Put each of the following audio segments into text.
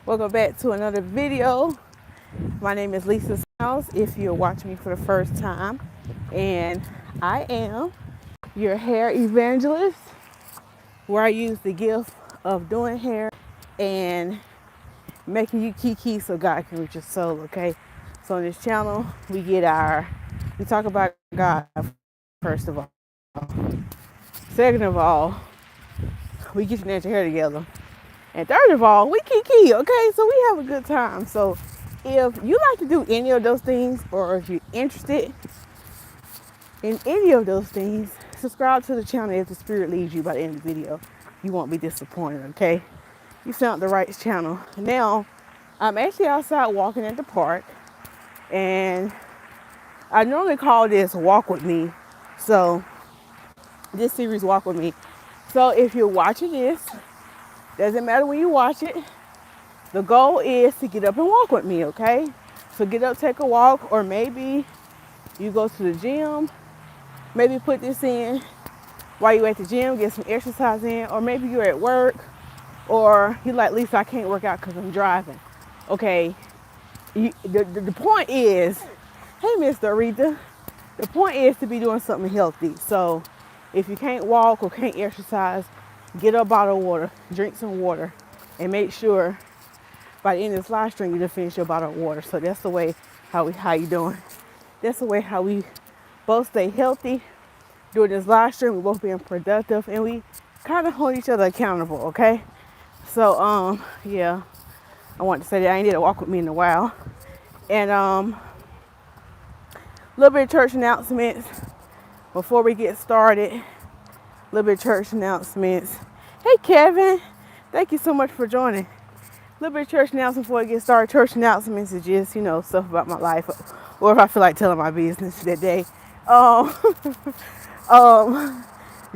Welcome back to another video. My name is Lisa Smilez if you're watching me for the first time. And I am your hair evangelist, where I use the gift of doing hair and making you kiki so God can reach your soul, okay? So on this channel, we talk about God, first of all. Second of all, we get your natural hair together. And third of all, we kiki, okay? So we have a good time. So if you like to do any of those things, or if you're interested in any of those things, subscribe to the channel. If the spirit leads you by the end of the video, you won't be disappointed, okay? You found the right channel. Now, I'm actually outside walking at the park, and I normally call this Walk With Me. So this series, Walk With Me. So if you're watching this, doesn't matter when you watch it, the goal is to get up and walk with me, okay? So get up, take a walk, or maybe you go to the gym, maybe put this in while you're at the gym, get some exercise in, or maybe you're at work, or you're like, Lisa, I can't work out because I'm driving, okay? The point is, hey, Miss Dorita, the point is to be doing something healthy. So if you can't walk or can't exercise, get a bottle of water, drink some water, and make sure by the end of this live stream you just finish your bottle of water. So that's the way how you doing. That's the way how we both stay healthy during this live stream. We both being productive, and we kind of hold each other accountable, okay? So yeah, I want to say that I ain't did a walk with me in a while. And a little bit of church announcements before we get started. Little bit of church announcements. Hey Kevin, thank you so much for joining. Little bit of church announcements before we get started. Church announcements is just, stuff about my life, or if I feel like telling my business that day.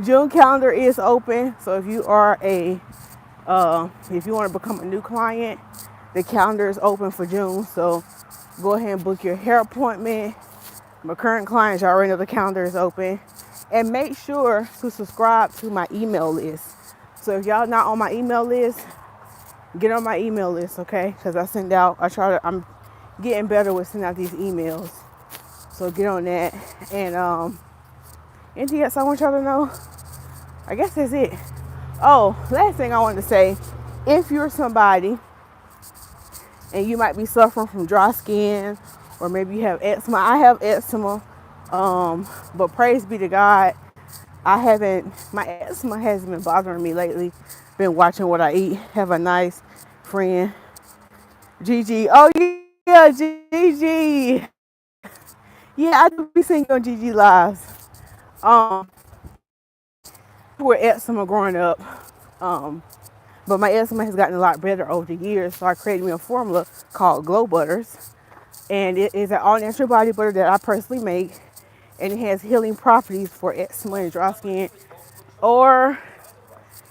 June calendar is open, so if you are if you want to become a new client, the calendar is open for June. So go ahead and book your hair appointment. My current clients, you already know the calendar is open. And make sure to subscribe to my email list. So if y'all not on my email list, get on my email list, okay? Because I'm getting better with sending out these emails. So get on that. And anything else I want y'all to know? I guess that's it. Oh, last thing I wanted to say, if you're somebody and you might be suffering from dry skin, or maybe you have eczema. I have eczema. But praise be to God, my eczema hasn't been bothering me lately. Been watching what I eat. Have a nice friend, Gigi. Oh yeah, Gigi. Yeah, I do be seeing you on Gigi lives. With eczema growing up. But my eczema has gotten a lot better over the years. So I created me a formula called Glow Butters. And it is an all-natural body butter that I personally make. And it has healing properties for eczema and dry skin. Or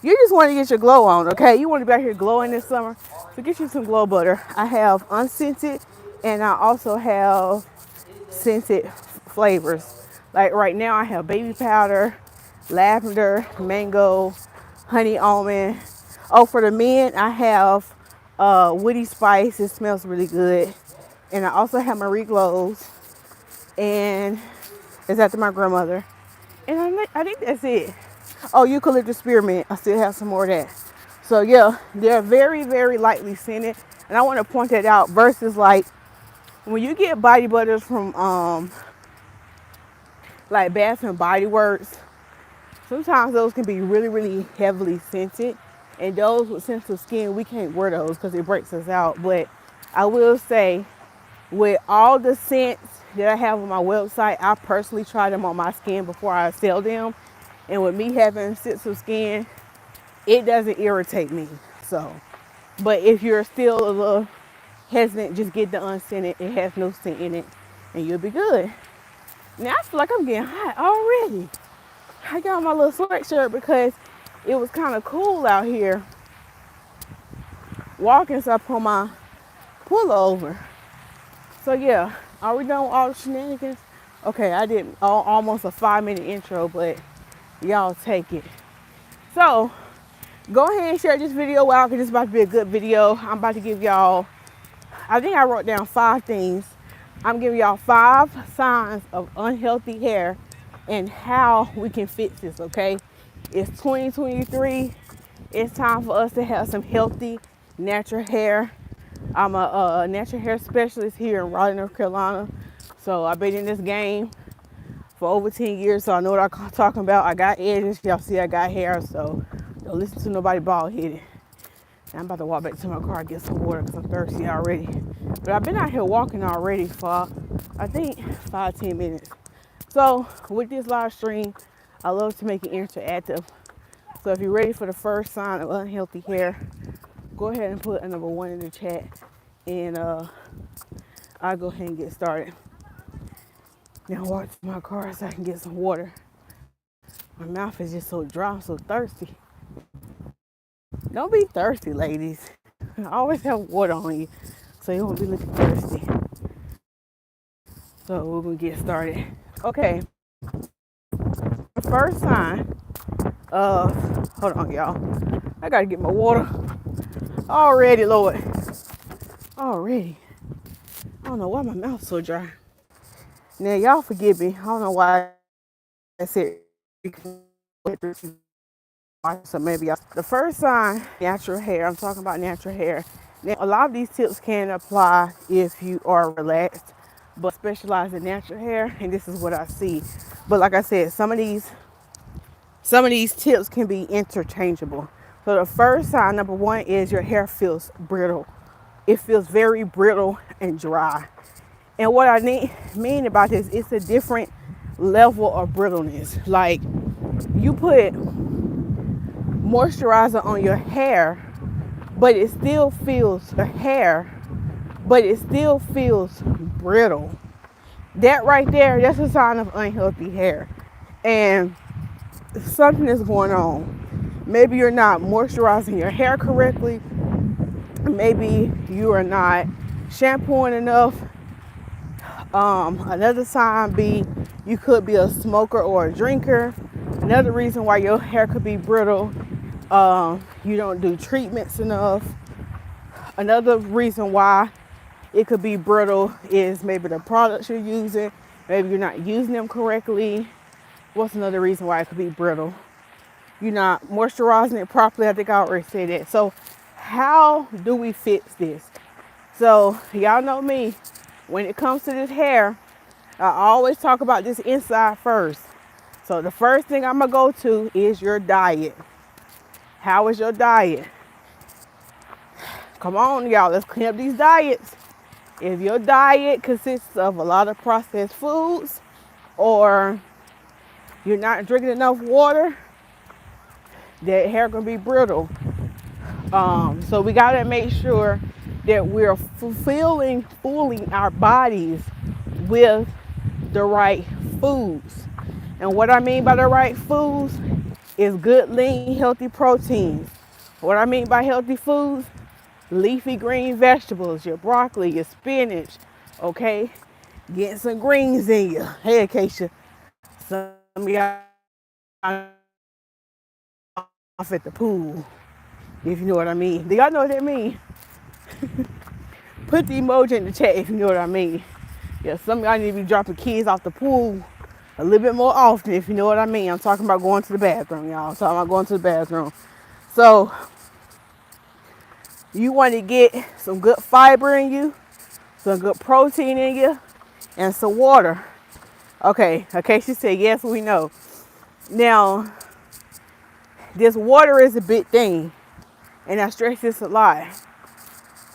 you just want to get your glow on, okay? You want to be out here glowing this summer. So get you some Glow Butter. I have unscented, and I also have scented flavors. Like right now I have baby powder, lavender, mango, honey almond. Oh, for the men, I have woody spice. It smells really good. And I also have Marie Glows, and it's after my grandmother. And I think that's it. Oh, eucalyptus spearmint. I still have some more of that. So yeah, they're very, very lightly scented. And I want to point that out versus like when you get body butters from like Bath and Body Works, sometimes those can be really, really heavily scented. And those with sensitive skin, we can't wear those because it breaks us out. But I will say, with all the scents that I have on my website, I personally try them on my skin before I sell them. And with me having sensitive skin, it doesn't irritate me. So, but if you're still a little hesitant, just get the unscented. It has no scent in it, and you'll be good. Now I feel like I'm getting hot already. I got my little sweatshirt because it was kind of cool out here walking, so I put my pullover. So yeah, are we done with all the shenanigans? Okay, I did almost a 5-minute intro, but y'all take it. So Go ahead and share this video out because it's about to be a good video. I'm about to give y'all, I think I wrote down 5 things. I'm giving y'all 5 signs of unhealthy hair and how we can fix this, okay? It's 2023. It's time for us to have some healthy, natural hair. I'm a natural hair specialist here in Raleigh, North Carolina. So I've been in this game for over 10 years, so I know what I'm talking about. I got edges. Y'all see I got hair, so don't listen to nobody bald headed. I'm about to walk back to my car and get some water because I'm thirsty already. But I've been out here walking already for, I think, 5-10 minutes. So with this live stream, I love to make it interactive. So if you're ready for the first sign of unhealthy hair, go ahead and put a number 1 in the chat, and I'll go ahead and get started. Now walk to my car so I can get some water. My mouth is just so dry, I'm so thirsty. Don't be thirsty, ladies. Always have water on you so you won't be looking thirsty. So we're gonna get started. Okay. The first sign of, hold on y'all. I gotta get my water. Already, Lord. Already. I don't know why my mouth's so dry. Now y'all forgive me. I don't know why I said so maybe the first sign, natural hair. I'm talking about natural hair. Now, a lot of these tips can apply if you are relaxed, but specialize in natural hair, and this is what I see. But like I said, some of these tips can be interchangeable. So the first sign, number 1, is your hair feels brittle. It feels very brittle and dry. And what I mean about this, it's a different level of brittleness. Like, you put moisturizer on your hair, but it still feels brittle. That right there, that's a sign of unhealthy hair. And something is going on. Maybe you're not moisturizing your hair correctly. Maybe you are not shampooing enough. Another sign be you could be a smoker or a drinker. Another reason why your hair could be brittle, you don't do treatments enough. Another reason why it could be brittle is maybe the products you're using. Maybe you're not using them correctly. What's another reason why it could be brittle? You're not moisturizing it properly. I think I already said that. So how do we fix this? So y'all know me. When it comes to this hair, I always talk about this inside first. So the first thing I'm going to go to is your diet. How is your diet? Come on, y'all. Let's clean up these diets. If your diet consists of a lot of processed foods, or you're not drinking enough water, that hair going to be brittle. So we got to make sure that we're fooling our bodies with the right foods. And what I mean by the right foods is good, lean, healthy proteins. What I mean by healthy foods, leafy green vegetables, your broccoli, your spinach, okay? Getting some greens in you. Hey, Acacia. Some of y'all off at the pool, if you know what I mean. Do y'all know what that means? Put the emoji in the chat if you know what I mean. Yeah, some of y'all need to be dropping kids off the pool a little bit more often, if you know what I mean. I'm talking about going to the bathroom, y'all. I'm talking about going to the bathroom. So you want to get some good fiber in you, some good protein in you, and some water. Okay, she said, yes, we know. Now, this water is a big thing, and I stress this a lot.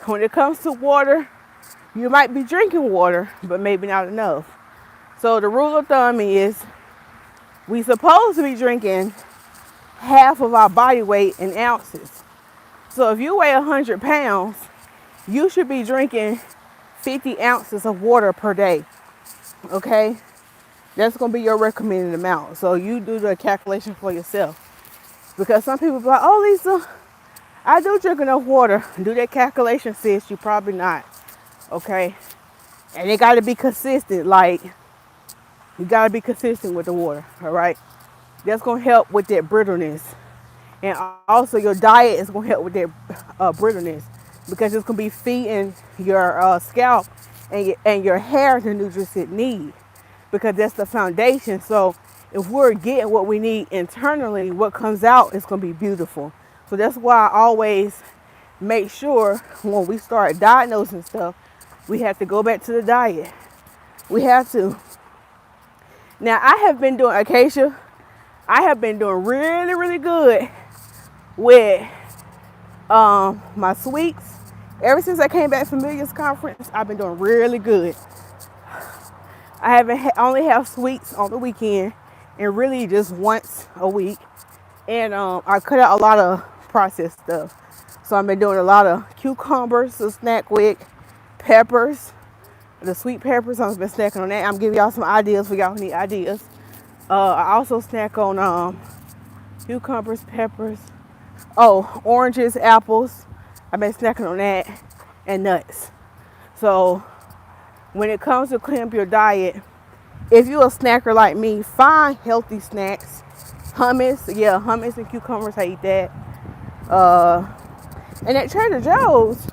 When it comes to water, you might be drinking water, but maybe not enough. So the rule of thumb is we supposed to be drinking half of our body weight in ounces. So if you weigh 100 pounds, you should be drinking 50 ounces of water per day. Okay? That's going to be your recommended amount. So you do the calculation for yourself. Because some people be like, oh, Lisa, I do drink enough water. Do that calculation, sis. You probably not. Okay? And it got to be consistent. Like, you got to be consistent with the water. All right? That's going to help with that brittleness. And also your diet is going to help with that brittleness, because it's going to be feeding your scalp and your hair the nutrients it needs, because that's the foundation. So if we're getting what we need internally, what comes out is going to be beautiful. So that's why I always make sure when we start diagnosing stuff, we have to go back to the diet. We have to. Now, I have been doing acacia. I have been doing really, really good with my sweets. Ever since I came back from Millions Conference, I've been doing really good. I haven't only have sweets on the weekend, and really just once a week. And I cut out a lot of processed stuff. So I've been doing a lot of cucumbers to snack with, peppers, the sweet peppers. I've been snacking on that. I'm giving y'all some ideas for y'all who need ideas. I also snack on cucumbers, peppers, oranges, apples. I've been snacking on that, and nuts. So when it comes to clean up your diet, if you're a snacker like me, find healthy snacks. Hummus and cucumbers, I eat that. And at Trader Joe's,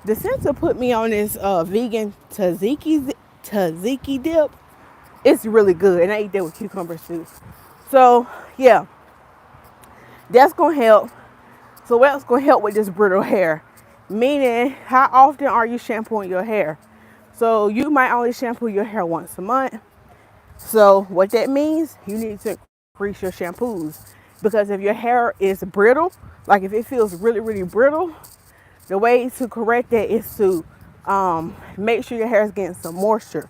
the center put me on this vegan tzatziki dip. It's really good, and I eat that with cucumbers too. So yeah, that's gonna help. So what's gonna help with this brittle hair? Meaning, how often are you shampooing your hair? So you might only shampoo your hair once a month. So what that means, you need to increase your shampoos, because if your hair is brittle, like if it feels really, really brittle, the way to correct that is to make sure your hair is getting some moisture.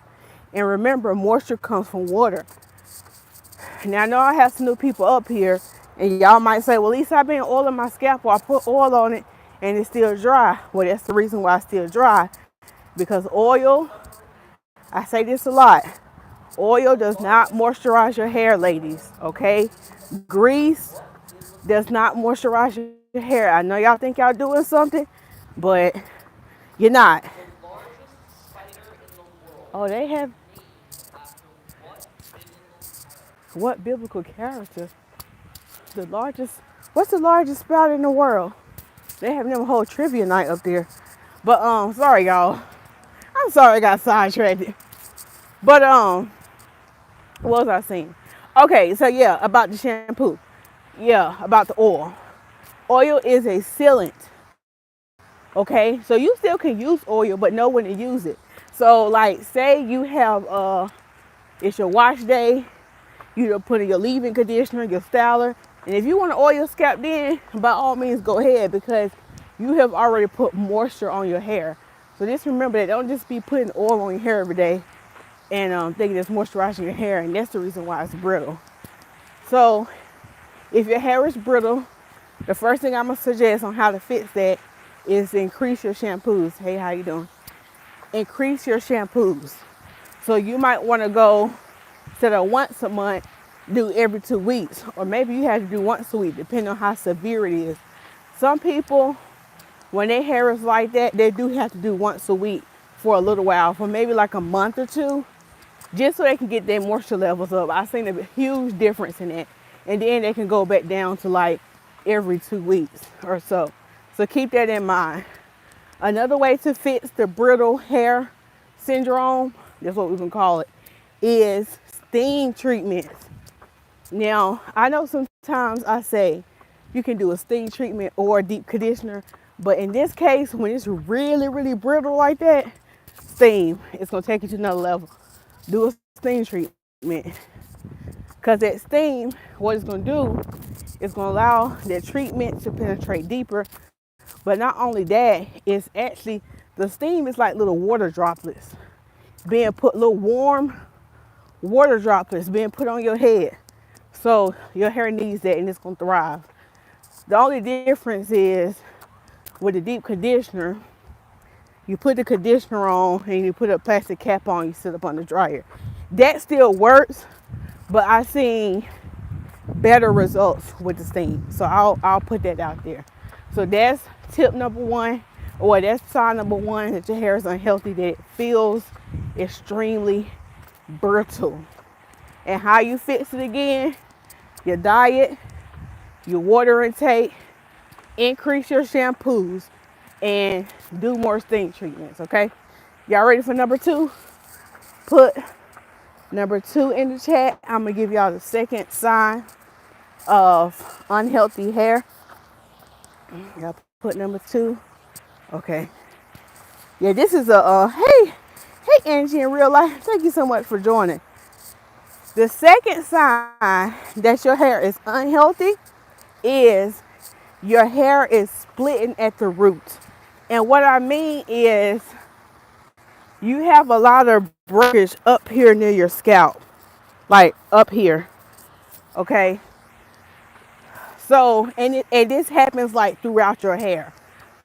And remember, moisture comes from water. Now, I know I have some new people up here, and y'all might say, well, Lisa, I've been oiling my scalp, or I put oil on it, and it's still dry. Well, that's the reason why it's still dry, because oil, I say this a lot, oil does not moisturize your hair, ladies, okay? Grease does not moisturize your hair. I know y'all think y'all doing something, but you're not. Oh, they have, what biblical character? What's the largest spout in the world? They have them a whole trivia night up there. But sorry y'all. I'm sorry I got sidetracked. But what was I saying? Okay, so yeah, about the shampoo. Yeah, about the oil. Oil is a sealant. Okay, so you still can use oil, but know when to use it. So like, say you have it's your wash day, you put in your leave-in conditioner, your styler, and if you want to oil your scalp, then by all means go ahead, because you have already put moisture on your hair. So just remember that, don't just be putting oil on your hair every day and thinking it's moisturizing your hair, and that's the reason why it's brittle. So if your hair is brittle, the first thing I'm gonna suggest on how to fix that is to increase your shampoos. Hey, how you doing? Increase your shampoos. So you might want to go, instead of once a month, do every 2 weeks, or maybe you have to do once a week, depending on how severe it is. Some people, when their hair is like that, they do have to do once a week for a little while, for maybe like a month or two, just so they can get their moisture levels up. I've seen a huge difference in that. And then they can go back down to like every 2 weeks or so. So keep that in mind. Another way to fix the brittle hair syndrome, that's what we can call it, is steam treatments. Now, I know sometimes I say you can do a steam treatment or a deep conditioner, but in this case, when it's really, really brittle like that, steam, it's gonna take you to another level. Do a steam treatment. Because that steam, what it's gonna do, is gonna allow that treatment to penetrate deeper. But not only that, it's actually, the steam is like little water droplets being put, little warm water droplets being put on your head. So your hair needs that, and it's gonna thrive. The only difference is with the deep conditioner, you put the conditioner on and you put a plastic cap on, you sit up on the dryer. That still works, but I've seen better results with the steam. So I'll put that out there. So that's tip number one, or that's sign number one that your hair is unhealthy, that it feels extremely brittle. And how you fix it again, your diet, your water intake, increase your shampoos, and do more steam treatments, okay? Y'all ready for number 2? Put number 2 in the chat. I'm gonna give y'all the second sign of unhealthy hair. Y'all put number 2. Okay. Yeah, this is a hey Angie in real life. Thank you so much for joining. The second sign that your hair is unhealthy is your hair is splitting at the root. And what I mean is you have a lot of breakage up here near your scalp, like up here, okay? So, and this happens like throughout your hair.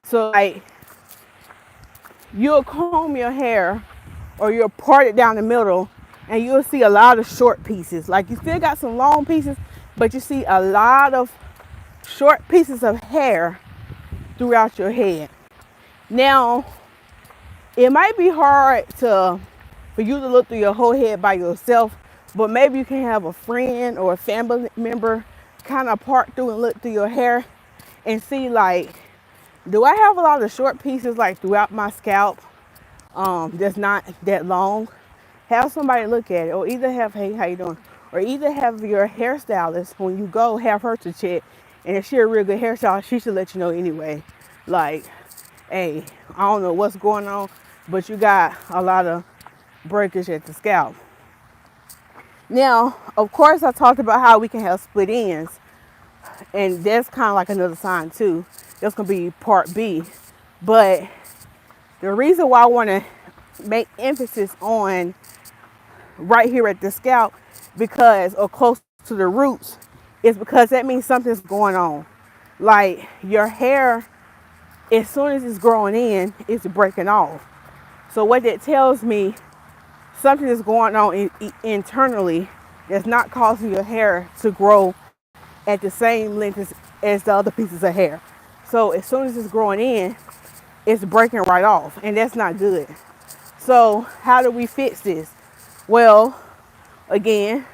So like you'll comb your hair or you'll part it down the middle and you'll see a lot of short pieces. Like you still got some long pieces, but you see a lot of short pieces of hair throughout your head. Now, it might be hard for you to look through your whole head by yourself, but maybe you can have a friend or a family member kind of part through and look through your hair and see like, do I have a lot of short pieces like throughout my scalp that's not that long? Have somebody look at it, or either have, hey, how you doing? Or either have your hairstylist, when you go, have her to check. And if she's a real good hairstylist, she should let you know anyway. Like, hey, I don't know what's going on, but you got a lot of breakage at the scalp. Now, of course, I talked about how we can have split ends. And that's kind of like another sign too. That's going to be part B. But the reason why I want to make emphasis on right here at the scalp, because, or close to the roots, is because that means something's going on. Like your hair, as soon as it's growing in, it's breaking off. So what that tells me, something is going on internally that's not causing your hair to grow at the same length as the other pieces of hair. So as soon as it's growing in, it's breaking right off, and that's not good. So how do we fix this? Well, again,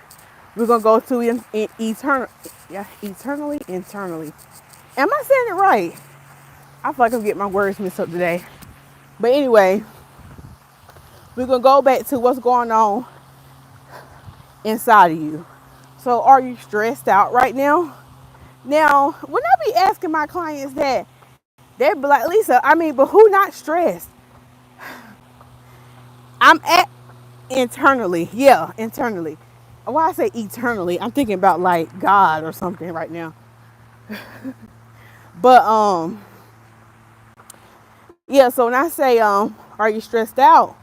we're gonna go to internally. Am I saying it right? I feel like I'm getting my words mixed up today. But anyway, we're gonna go back to what's going on inside of you. So are you stressed out right now? Now, when I be asking my clients that, they're like, Lisa, but who not stressed? I'm at internally. Yeah, internally. Why I say eternally, I'm thinking about like God or something right now. But yeah, so when I say are you stressed out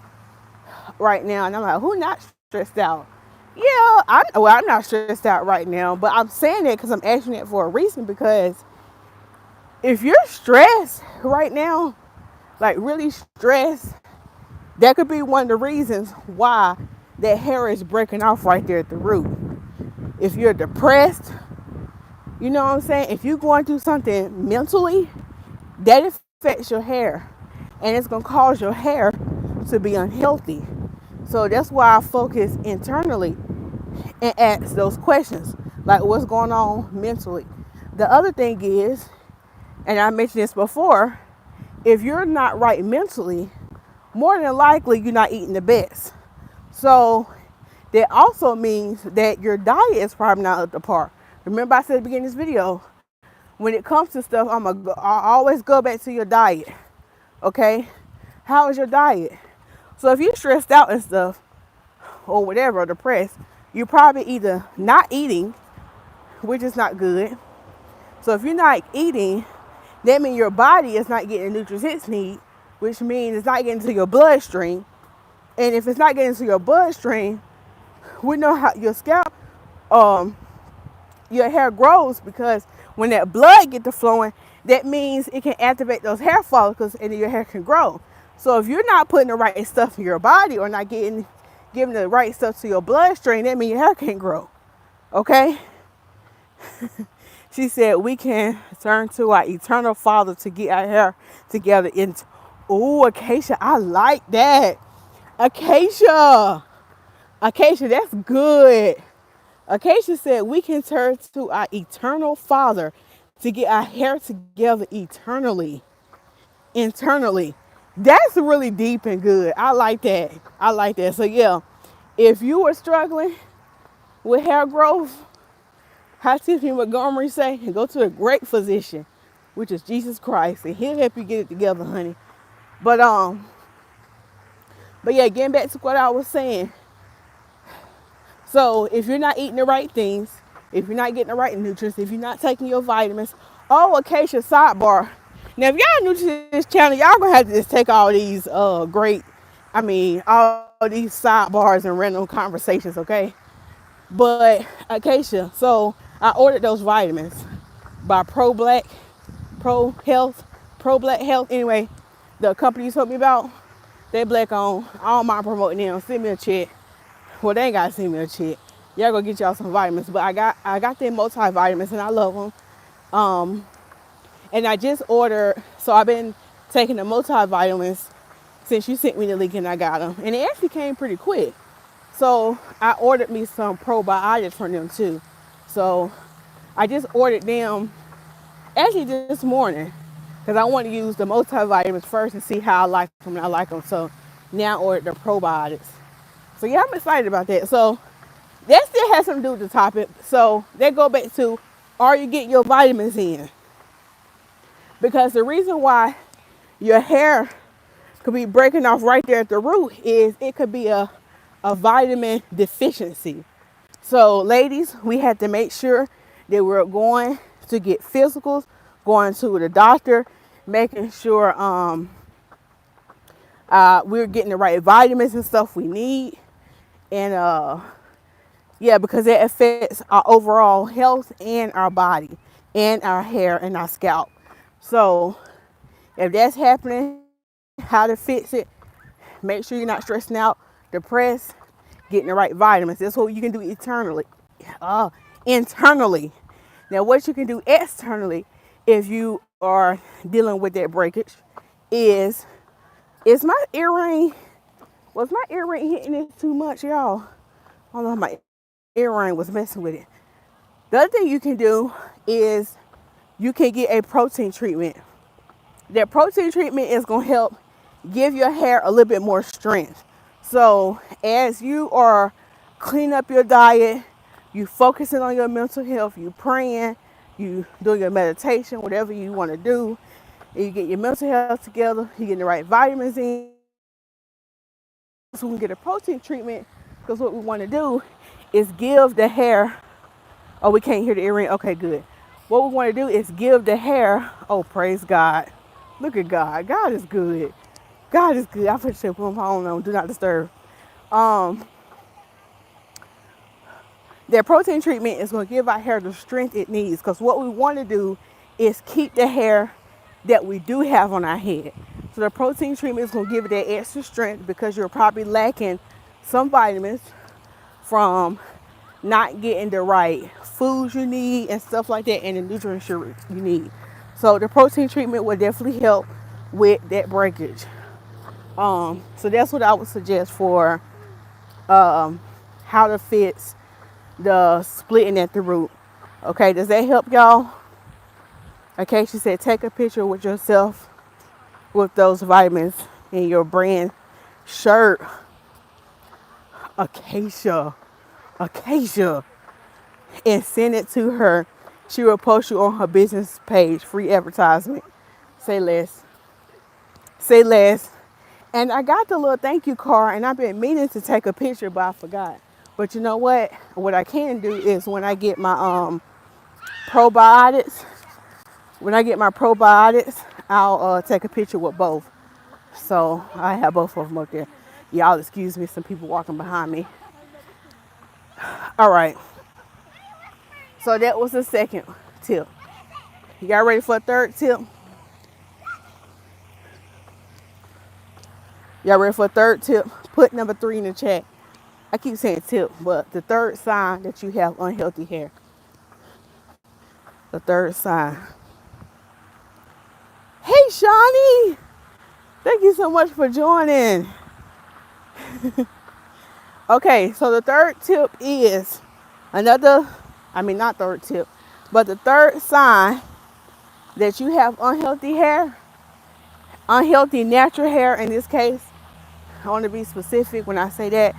right now? And I'm like, who not stressed out? Yeah, I'm not stressed out right now, but I'm saying it because I'm asking it for a reason, because if you're stressed right now, like really stressed, that could be one of the reasons why that hair is breaking off right there at the root. If you're depressed, you know what I'm saying? If you're going through something mentally, that affects your hair. And it's going to cause your hair to be unhealthy. So that's why I focus internally and ask those questions. Like, what's going on mentally? The other thing is, and I mentioned this before, if you're not right mentally, more than likely you're not eating the best. So that also means that your diet is probably not up to par. Remember I said at the beginning of this video, when it comes to stuff, I always go back to your diet. Okay? How is your diet? So if you're stressed out and stuff, or whatever, or depressed, you're probably either not eating, which is not good. So if you're not eating, that means your body is not getting the nutrients it needs, which means it's not getting to your bloodstream. And if it's not getting to your bloodstream, we know how your scalp, your hair grows, because when that blood gets to flowing, that means it can activate those hair follicles and then your hair can grow. So if you're not putting the right stuff in your body, or not giving the right stuff to your bloodstream, that means your hair can't grow. Okay? She said we can turn to our eternal Father to get our hair together. Oh, Acacia, I like that. Acacia, that's good. Acacia said we can turn to our eternal Father to get our hair together eternally. Internally. That's really deep and good. I like that. I like that. So yeah, if you were struggling with hair growth, how Tiffany Montgomery say, go to a great physician, which is Jesus Christ, and he'll help you get it together, honey. But yeah, getting back to what I was saying. So if you're not eating the right things, if you're not getting the right nutrients, if you're not taking your vitamins, Acacia sidebar. Now, if y'all new to this channel, y'all gonna have to just take all these all these sidebars and random conversations, okay? But Acacia, so I ordered those vitamins by Pro Black Health. Anyway, the company you told me about, they black owned. I don't mind promoting them. Send me a check. Well, they ain't gotta send me a check. Y'all go get y'all some vitamins. But I got them multivitamins and I love them. And I just ordered, so I've been taking the multivitamins since you sent me the link and I got them. And it actually came pretty quick. So I ordered me some probiotics from them too. So I just ordered them actually this morning because I want to use the multivitamins first and see how I like them and I like them. So now I ordered the probiotics. So yeah, I'm excited about that. So that still has something to do with the topic. So they go back to, are you getting your vitamins in? Because the reason why your hair could be breaking off right there at the root is it could be a vitamin deficiency. So ladies, we had to make sure that we're going to get physicals, going to the doctor, making sure we're getting the right vitamins and stuff we need. And yeah, because it affects our overall health and our body and our hair and our scalp. So if that's happening, how to fix it, make sure you're not stressing out, depressed, getting the right vitamins. That's what you can do internally. Now, what you can do externally if you are dealing with that breakage is my earring, was my earring hitting it too much, y'all? I don't know if my earring was messing with it. The other thing you can do is you can get a protein treatment. That protein treatment is going to help give your hair a little bit more strength. So as you are cleaning up your diet, you focusing on your mental health, you praying, you doing your meditation, whatever you want to do, and you get your mental health together, you get the right vitamins in, so we can get a protein treatment. Because what we want to do is give the hair, oh, we can't hear the earring, okay, good. What we want to do is give the hair, oh, praise God. Look at God. God is good. God is good. I put your phone on, do not disturb. That protein treatment is going to give our hair the strength it needs, because what we want to do is keep the hair that we do have on our head. So the protein treatment is going to give it that extra strength because you're probably lacking some vitamins from not getting the right foods you need and stuff like that, and the nutrients you need. So the protein treatment will definitely help with that breakage. So that's what I would suggest for how to fix the splitting at the root. Okay, does that help y'all? Okay, she said take a picture with yourself with those vitamins in your brand shirt. Acacia, and send it to her. She will post you on her business page. Free advertisement. Say less. And I got the little thank you card, and I've been meaning to take a picture, but I forgot. But you know what? What I can do is when I get my probiotics, I'll take a picture with both. So I have both of them up there. Y'all excuse me, some people walking behind me. All right. So that was the second tip. Y'all ready for a third tip? Put number 3 in the chat. I keep saying tip, but the third sign that you have unhealthy hair. The third sign. Hey, Shawnee. Thank you so much for joining. Okay, so the third tip is, Another, I mean, not third tip, but the third sign that you have unhealthy hair, unhealthy natural hair in this case, I want to be specific when I say that,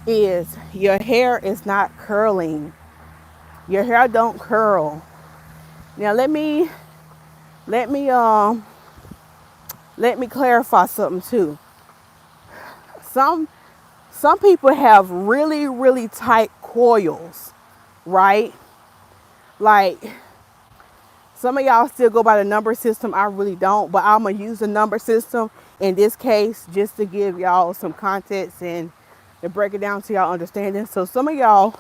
is your hair is not curling. Your hair don't curl. Now let me clarify something too. Some people have really, really tight coils, right? Like, some of y'all still go by the number system. I really don't, but I'm going to use the number system in this case just to give y'all some context and to break it down to y'all understanding. So some of y'all,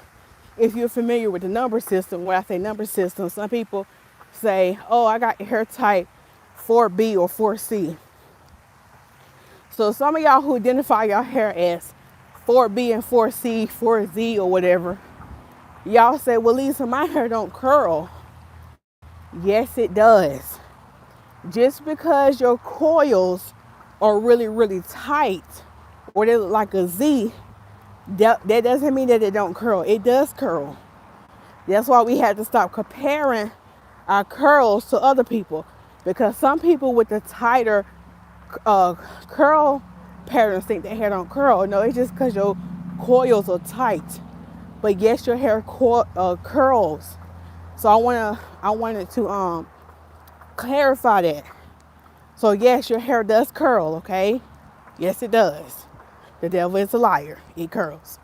if you're familiar with the number system, when I say number system, some people say, oh, I got hair type 4B or 4C. So some of y'all who identify your hair as 4B and 4C, 4Z or whatever, y'all say, well, Lisa, my hair don't curl. Yes, it does. Just because your coils are really, really tight or they look like a Z, that doesn't mean that it don't curl. It does curl. That's why we had to stop comparing our curls to other people, because some people with the tighter curl patterns think their hair don't curl. No, it's just because your coils are tight. But yes, your hair curls. So I wanted to clarify that. So yes, your hair does curl, okay? Yes, it does. The devil is a liar. It curls.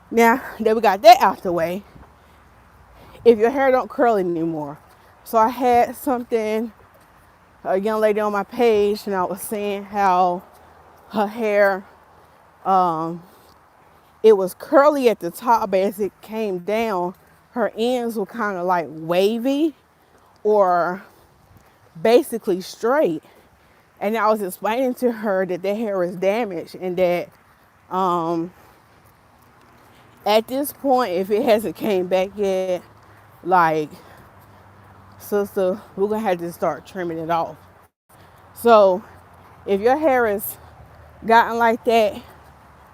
Now that we got that out the way, if your hair don't curl anymore. So I had a young lady on my page, and I was saying how her hair, it was curly at the top, but as it came down, her ends were kind of like wavy or basically straight. And I was explaining to her that their hair is damaged, and that at this point, if it hasn't came back yet, like, sister, we're gonna have to start trimming it off. So if your hair has gotten like that,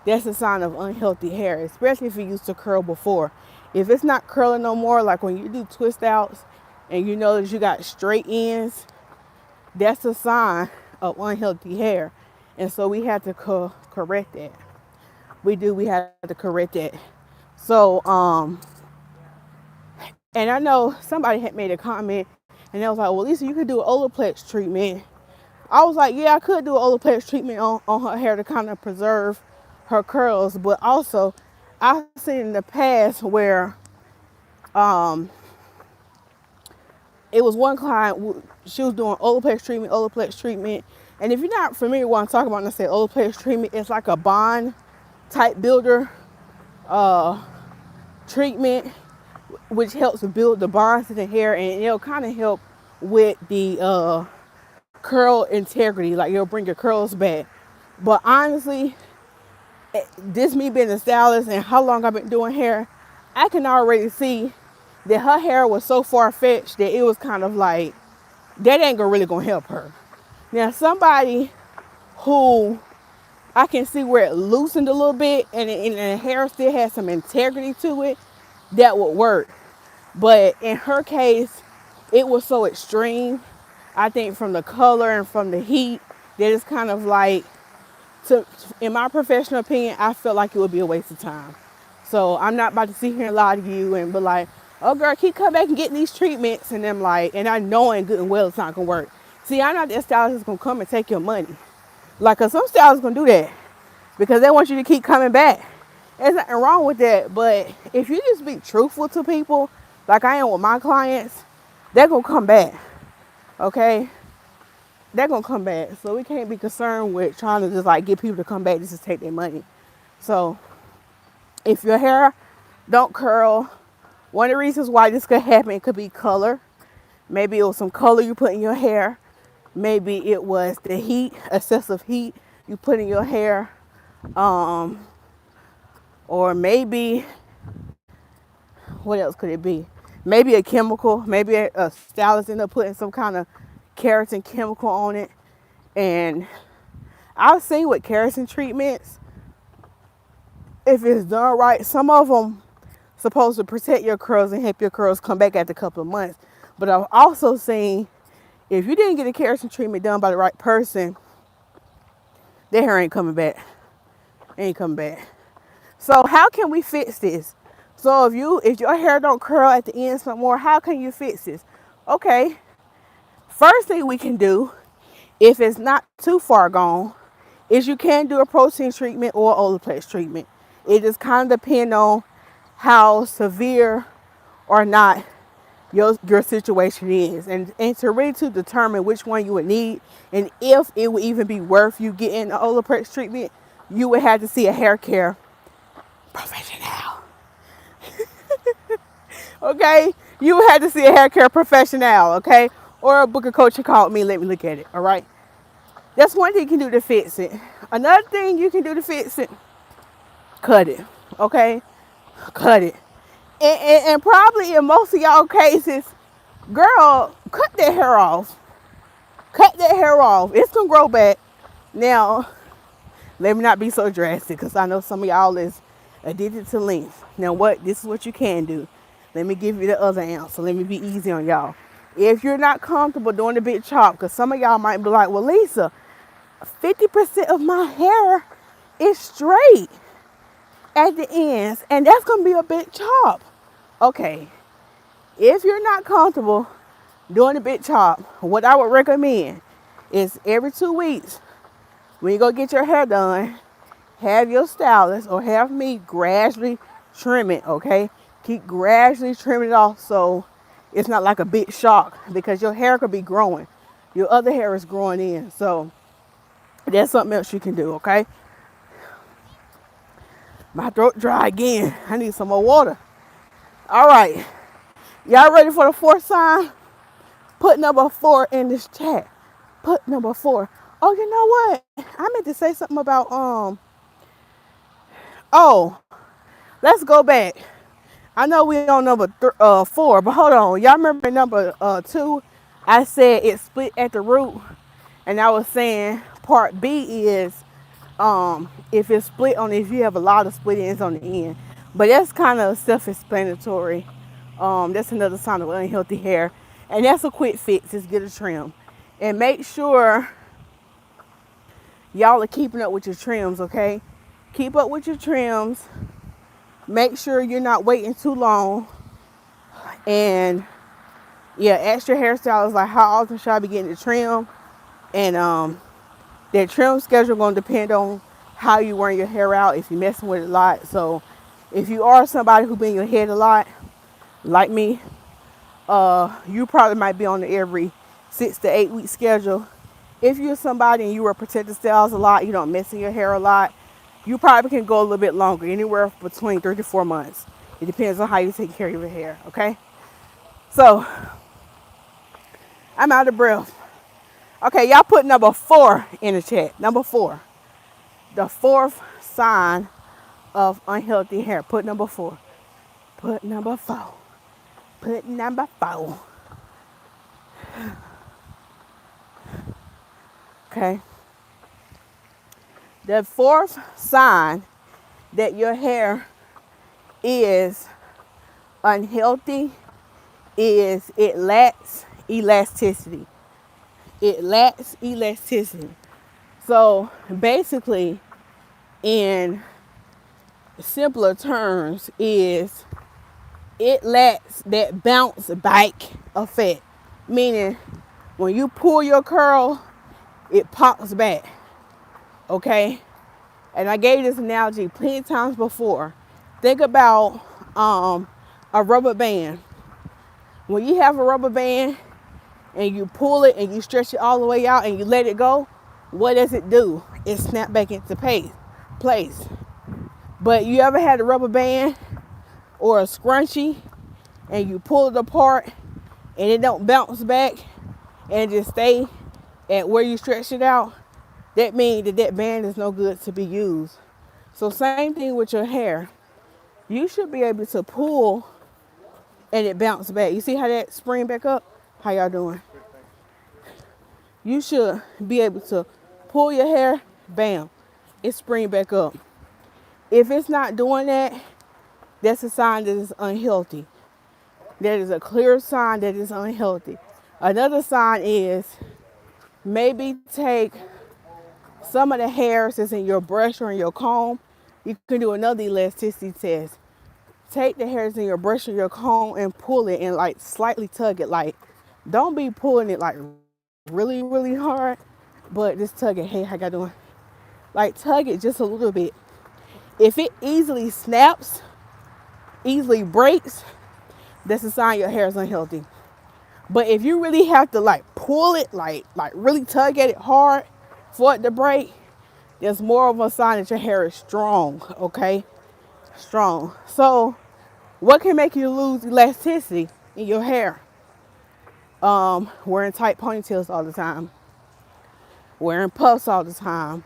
that's a sign of unhealthy hair, especially if it used to curl before. If it's not curling no more, like when you do twist outs and you know that you got straight ends, that's a sign of unhealthy hair. And so we had to correct that. We had to correct that. So, and I know somebody had made a comment and they was like, well, Lisa, you could do an Olaplex treatment. I was like, yeah, I could do an Olaplex treatment on her hair to kind of preserve her curls. But also, I've seen in the past where it was one client, she was doing Olaplex treatment. And if you're not familiar with what I'm talking about when I say Olaplex treatment, it's like a bond type builder treatment, which helps to build the bonds in the hair, and it'll kind of help with the curl integrity, like it'll bring your curls back. But honestly, this me being a stylist and how long I've been doing hair, I can already see that her hair was so far-fetched that it was kind of like, that ain't really gonna help her. Now somebody who I can see where it loosened a little bit and the hair still has some integrity to it, that would work. But in her case, it was so extreme, I think, from the color and from the heat, that it's kind of like, in my professional opinion, I felt like it would be a waste of time. So I'm not about to sit here and lie to you and be like, oh girl, keep coming back and getting these treatments. And I'm like, and I know in good and well it's not gonna work. See, I'm not that stylist that's gonna come and take your money. Like, cause some stylists gonna do that because they want you to keep coming back. There's nothing wrong with that. But if you just be truthful to people, like I am with my clients, they're gonna come back. Okay? They're gonna come back. So we can't be concerned with trying to just like get people to come back just to take their money. So if your hair don't curl, one of the reasons why this could happen could be color. Maybe it was some color you put in your hair. Maybe it was the heat, excessive heat you put in your hair. Or maybe, what else could it be? Maybe a chemical. Maybe a stylist ended up putting some kind of keratin chemical on it. And I've seen with keratin treatments, if it's done right, some of them supposed to protect your curls and help your curls come back after a couple of months. But I've also seen if you didn't get a keratin treatment done by the right person, their hair ain't coming back. Ain't coming back. So how can we fix this? So if your hair don't curl at the ends no more, how can you fix this? Okay, first thing we can do, if it's not too far gone, is you can do a protein treatment or Olaplex treatment. It just kind of depends on how severe or not your situation is, and to really to determine which one you would need, and if it would even be worth you getting an Olaplex treatment, you would have to see a hair care professional. Okay, you would have to see a hair care professional, okay, or book a coaching call with me. Let me look at it. All right, that's one thing you can do to fix it. Another thing you can do to fix it, cut it. Okay, cut it. And probably in most of y'all cases, girl, cut that hair off. Cut that hair off. It's gonna grow back. Now, let me not be so drastic, because I know some of y'all is addicted to length. Now this is what you can do. Let me give you the other answer. Let me be easy on y'all. If you're not comfortable doing the big chop, because some of y'all might be like, well, Lisa, 50% of my hair is straight at the ends, and that's gonna be a big chop. Okay, if you're not comfortable doing a big chop, what I would recommend is every 2 weeks, when you go get your hair done, have your stylist or have me gradually trim it, okay? Keep gradually trimming it off so it's not like a big shock, because your hair could be growing. Your other hair is growing in, so that's something else you can do, okay? My throat dry again. I need some more water. All right. Y'all ready for the 4th sign? Put number 4 in this chat. Put number 4. Oh, you know what? I meant to say something about, oh, let's go back. I know we on number 4, but hold on. Y'all remember number 2? I said it split at the root, and I was saying part B is if it's split on, if you have a lot of split ends on the end. But that's kind of self-explanatory. That's another sign of unhealthy hair, and that's a quick fix. Just get a trim, and make sure y'all are keeping up with your trims. Okay, keep up with your trims. Make sure you're not waiting too long, and yeah, ask your hairstylist like how often should I be getting the trim, and that trim schedule going to depend on how you wearing your hair out, if you're messing with it a lot. So if you are somebody who been your head a lot, like me, you probably might be on the every 6 to 8 week schedule. If you're somebody and you wear protective styles a lot, you don't mess in your hair a lot, you probably can go a little bit longer, anywhere between 3 to 4 months. It depends on how you take care of your hair, okay? So, I'm out of breath. Okay, y'all put number 4 in the chat. Number 4. The 4th sign of unhealthy hair. Put number 4. Put number 4. Put number 4. Okay. The 4th sign that your hair is unhealthy is it lacks elasticity. It lacks elasticity. So basically, in simpler terms, is it lacks that bounce back effect. Meaning, when you pull your curl, it pops back. Okay? And I gave this analogy plenty of times before. Think about a rubber band. When you have a rubber band and you pull it and you stretch it all the way out and you let it go, what does it do? It snaps back into place. But you ever had a rubber band or a scrunchie and you pull it apart and it don't bounce back and just stay at where you stretch it out? That means that band is no good to be used. So same thing with your hair. You should be able to pull and it bounce back. You see how that spring back up? How y'all doing? You should be able to pull your hair, bam, it spring back up. If it's not doing that, that's a sign that it's unhealthy. That is a clear sign that it's unhealthy. Another sign is maybe take some of the hairs that's in your brush or in your comb. You can do another elasticity test. Take the hairs in your brush or your comb and pull it and like slightly tug it. Like, don't be pulling it like really, really hard, but just tug it. Hey, how you doing? Like, tug it just a little bit. If it easily snaps, easily breaks, that's a sign your hair is unhealthy. But if you really have to like pull it, like really tug at it hard for it to break, there's more of a sign that your hair is strong, okay? Strong. So what can make you lose elasticity in your hair? Wearing tight ponytails all the time, wearing puffs all the time,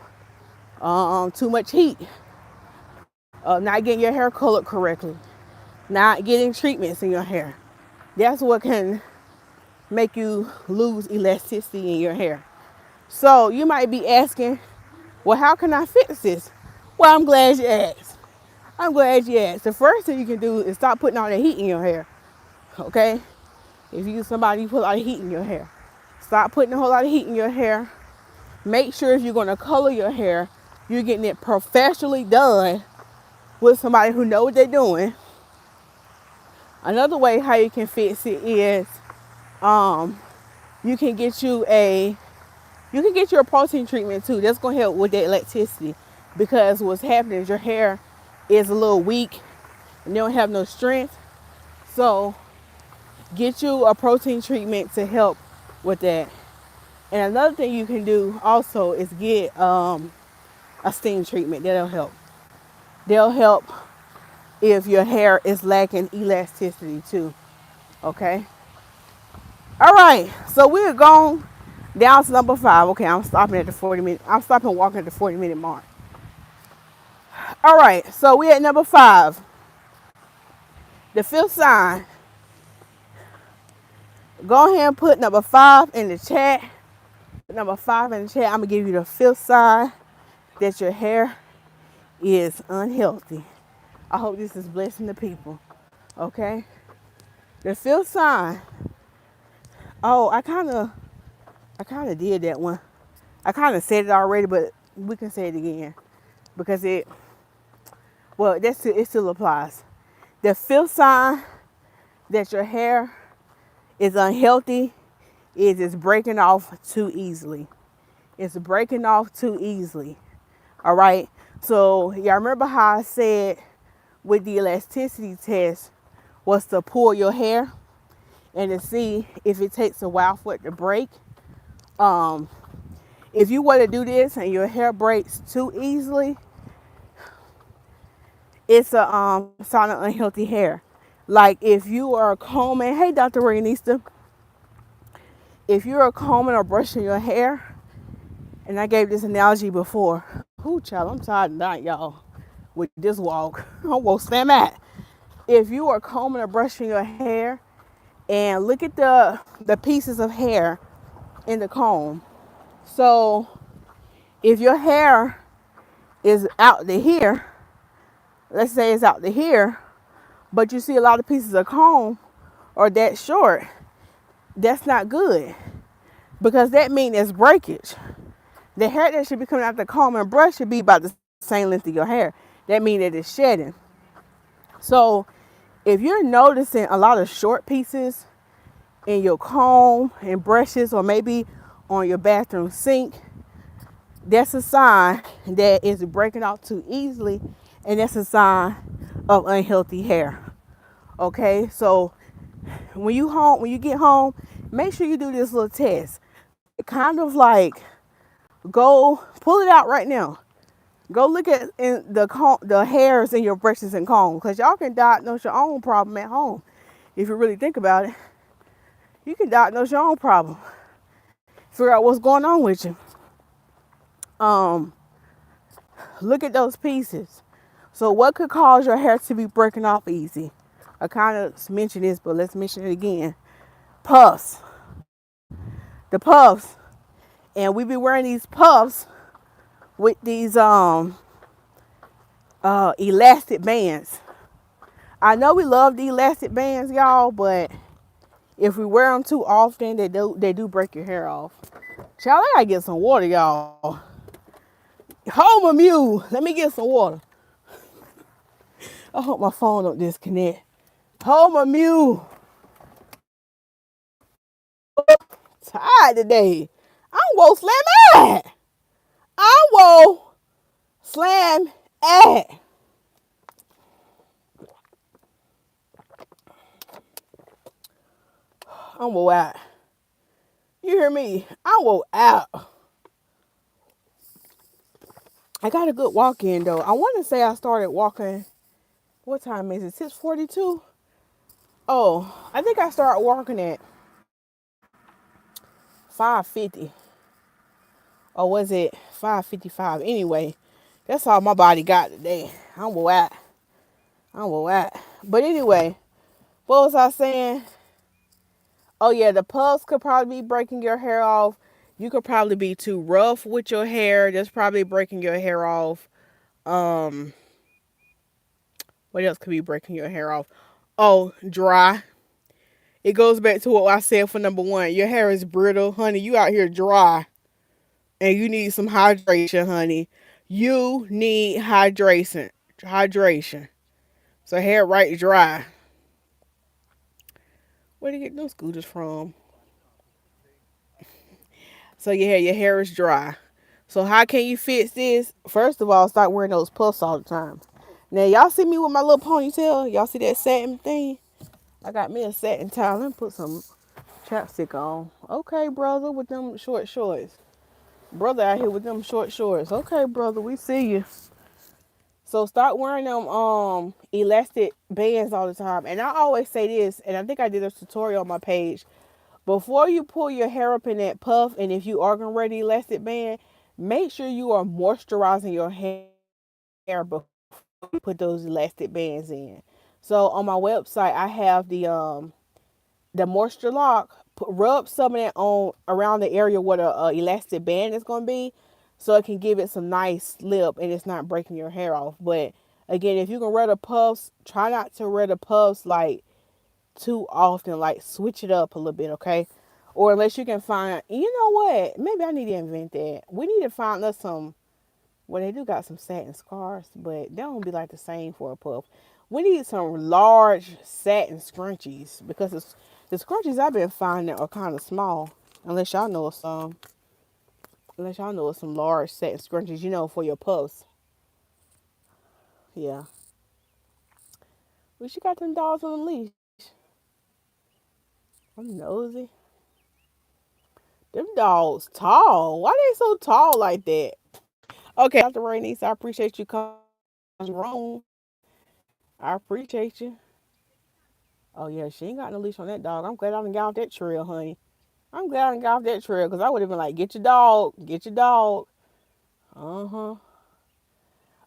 too much heat, not getting your hair colored correctly, not getting treatments in your hair. That's what can make you lose elasticity in your hair. So you might be asking, well, how can I fix this? Well, I'm glad you asked. I'm glad you asked. The first thing you can do is stop putting all that heat in your hair, okay? If you somebody put a lot of heat in your hair, stop putting a whole lot of heat in your hair. Make sure if you're going to color your hair, you're getting it professionally done with somebody who knows what they're doing. Another way how you can fix it is you can get you a protein treatment too. That's going to help with that elasticity, because what's happening is your hair is a little weak and you don't have no strength. So get you a protein treatment to help with that. And another thing you can do also is get a steam treatment. That'll help. They'll help if your hair is lacking elasticity too. Okay. All right. So we're going down to number 5. Okay, I'm stopping at the 40-minute. I'm stopping walking at the 40-minute mark. All right. So we're at number 5. The 5th sign. Go ahead and put number 5 in the chat. Number 5 in the chat. I'm gonna give you the 5th sign that your hair is unhealthy. I hope this is blessing the people. Okay. The 5th sign. Oh, I kind of did that one. I kind of said it already, but we can say it again because it still applies. The 5th sign that your hair is unhealthy is it's breaking off too easily. It's breaking off too easily. All right. So y'all remember how I said with the elasticity test was to pull your hair and to see if it takes a while for it to break. If you were to do this and your hair breaks too easily, it's a sign of unhealthy hair. Like if you are combing, hey Dr. Renista, if you are combing or brushing your hair, and I gave this analogy before. Ooh, child, I'm tired tonight, y'all, with this walk. I won't stand that. If you are combing or brushing your hair, and look at the pieces of hair in the comb. So if your hair is out to here, let's say it's out to here, but you see a lot of pieces of comb or that short, that's not good, because that means there's breakage. The hair that should be coming out the comb and brush should be about the same length of your hair. That means that it's shedding. So if you're noticing a lot of short pieces in your comb and brushes, or maybe on your bathroom sink, that's a sign that it's breaking off too easily, and that's a sign of unhealthy hair. Okay, so when you get home, make sure you do this little test. Kind of like, go pull it out right now. Go look at the hairs in your brushes and comb, because y'all can diagnose your own problem at home. If you really think about it, you can diagnose your own problem. Figure out what's going on with you. Look at those pieces. So what could cause your hair to be breaking off easy? I kind of mentioned this, but let's mention it again. Puffs. The puffs. And we be wearing these puffs with these elastic bands. I know we love the elastic bands, y'all, but if we wear them too often, they do break your hair off. Child, I gotta get some water, y'all. Hold my mule. Let me get some water. I hope my phone don't disconnect. Hold my mule. Tired today. I'm gonna slam at. I will slam at. I'm gonna out. You hear me? I will out. I got a good walk in though. I want to say I started walking. What time is it? 6:42. Oh, I think I started walking at 5:50. Or was it 5:55? Anyway, that's all my body got today. I'm whack. I'm whack. But anyway, what was I saying? Oh yeah, the puffs could probably be breaking your hair off. You could probably be too rough with your hair. That's probably breaking your hair off. Um, what else could be breaking your hair off? Oh, dry. It goes back to what I said for number one. Your hair is brittle, honey. You out here dry. And you need some hydration, honey. You need hydration. Hydration. So hair right dry. Where did you get those scooters from? So your hair is dry. So how can you fix this? First of all, start wearing those puffs all the time. Now y'all see me with my little ponytail? Y'all see that satin thing? I got me a satin towel. Let me put some chapstick on. Okay, brother, with them short shorts. Brother out here with them short shorts. Okay, brother, we see you. So start wearing them elastic bands all the time. And I always say this, and I think I did a tutorial on my page. Before you pull your hair up in that puff, and if you are going to wear the elastic band, make sure you are moisturizing your hair before you put those elastic bands in. So on my website, I have the moisture lock. Rub some of that on around the area where the elastic band is going to be, so it can give it some nice slip and it's not breaking your hair off. But again, if you can wear the puffs, try not to wear the puffs like too often. Like switch it up a little bit, okay? Or unless you can find, you know what? Maybe I need to invent that. We need to find us some. Well, they do got some satin scarves, but they don't be like the same for a puff. We need some large satin scrunchies because the scrunchies I've been finding are kind of small. Unless y'all know some. Unless y'all know some large satin scrunchies, for your puffs. Yeah. We should got them dogs on the leash. I'm nosy. Them dogs tall. Why they so tall like that? Okay, Dr. Rainice, I appreciate you coming wrong. I appreciate you. Oh yeah, she ain't got no leash on that dog. I'm glad I done got off that trail, honey. I'm glad I done got off that trail because I would have been like, get your dog, get your dog. Uh-huh.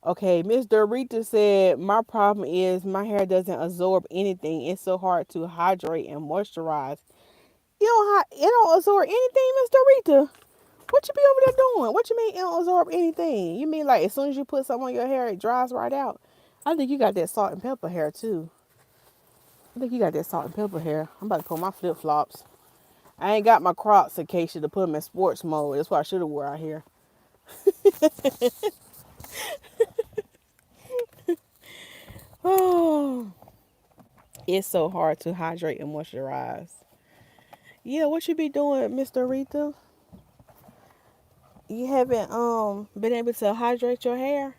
Okay, Miss Dorita said, my problem is my hair doesn't absorb anything. It's so hard to hydrate and moisturize. You don't absorb anything, Miss Dorita? What you be over there doing? What you mean it don't absorb anything? You mean like as soon as you put something on your hair, it dries right out? I think you got that salt and pepper hair too. I think you got that salt and pepper hair. I'm about to put my flip flops. I ain't got my Crocs in case to put them in sports mode. That's what I should have wore out here. Oh, it's so hard to hydrate and moisturize. Yeah, what you be doing, Mr. Rita? You haven't been able to hydrate your hair?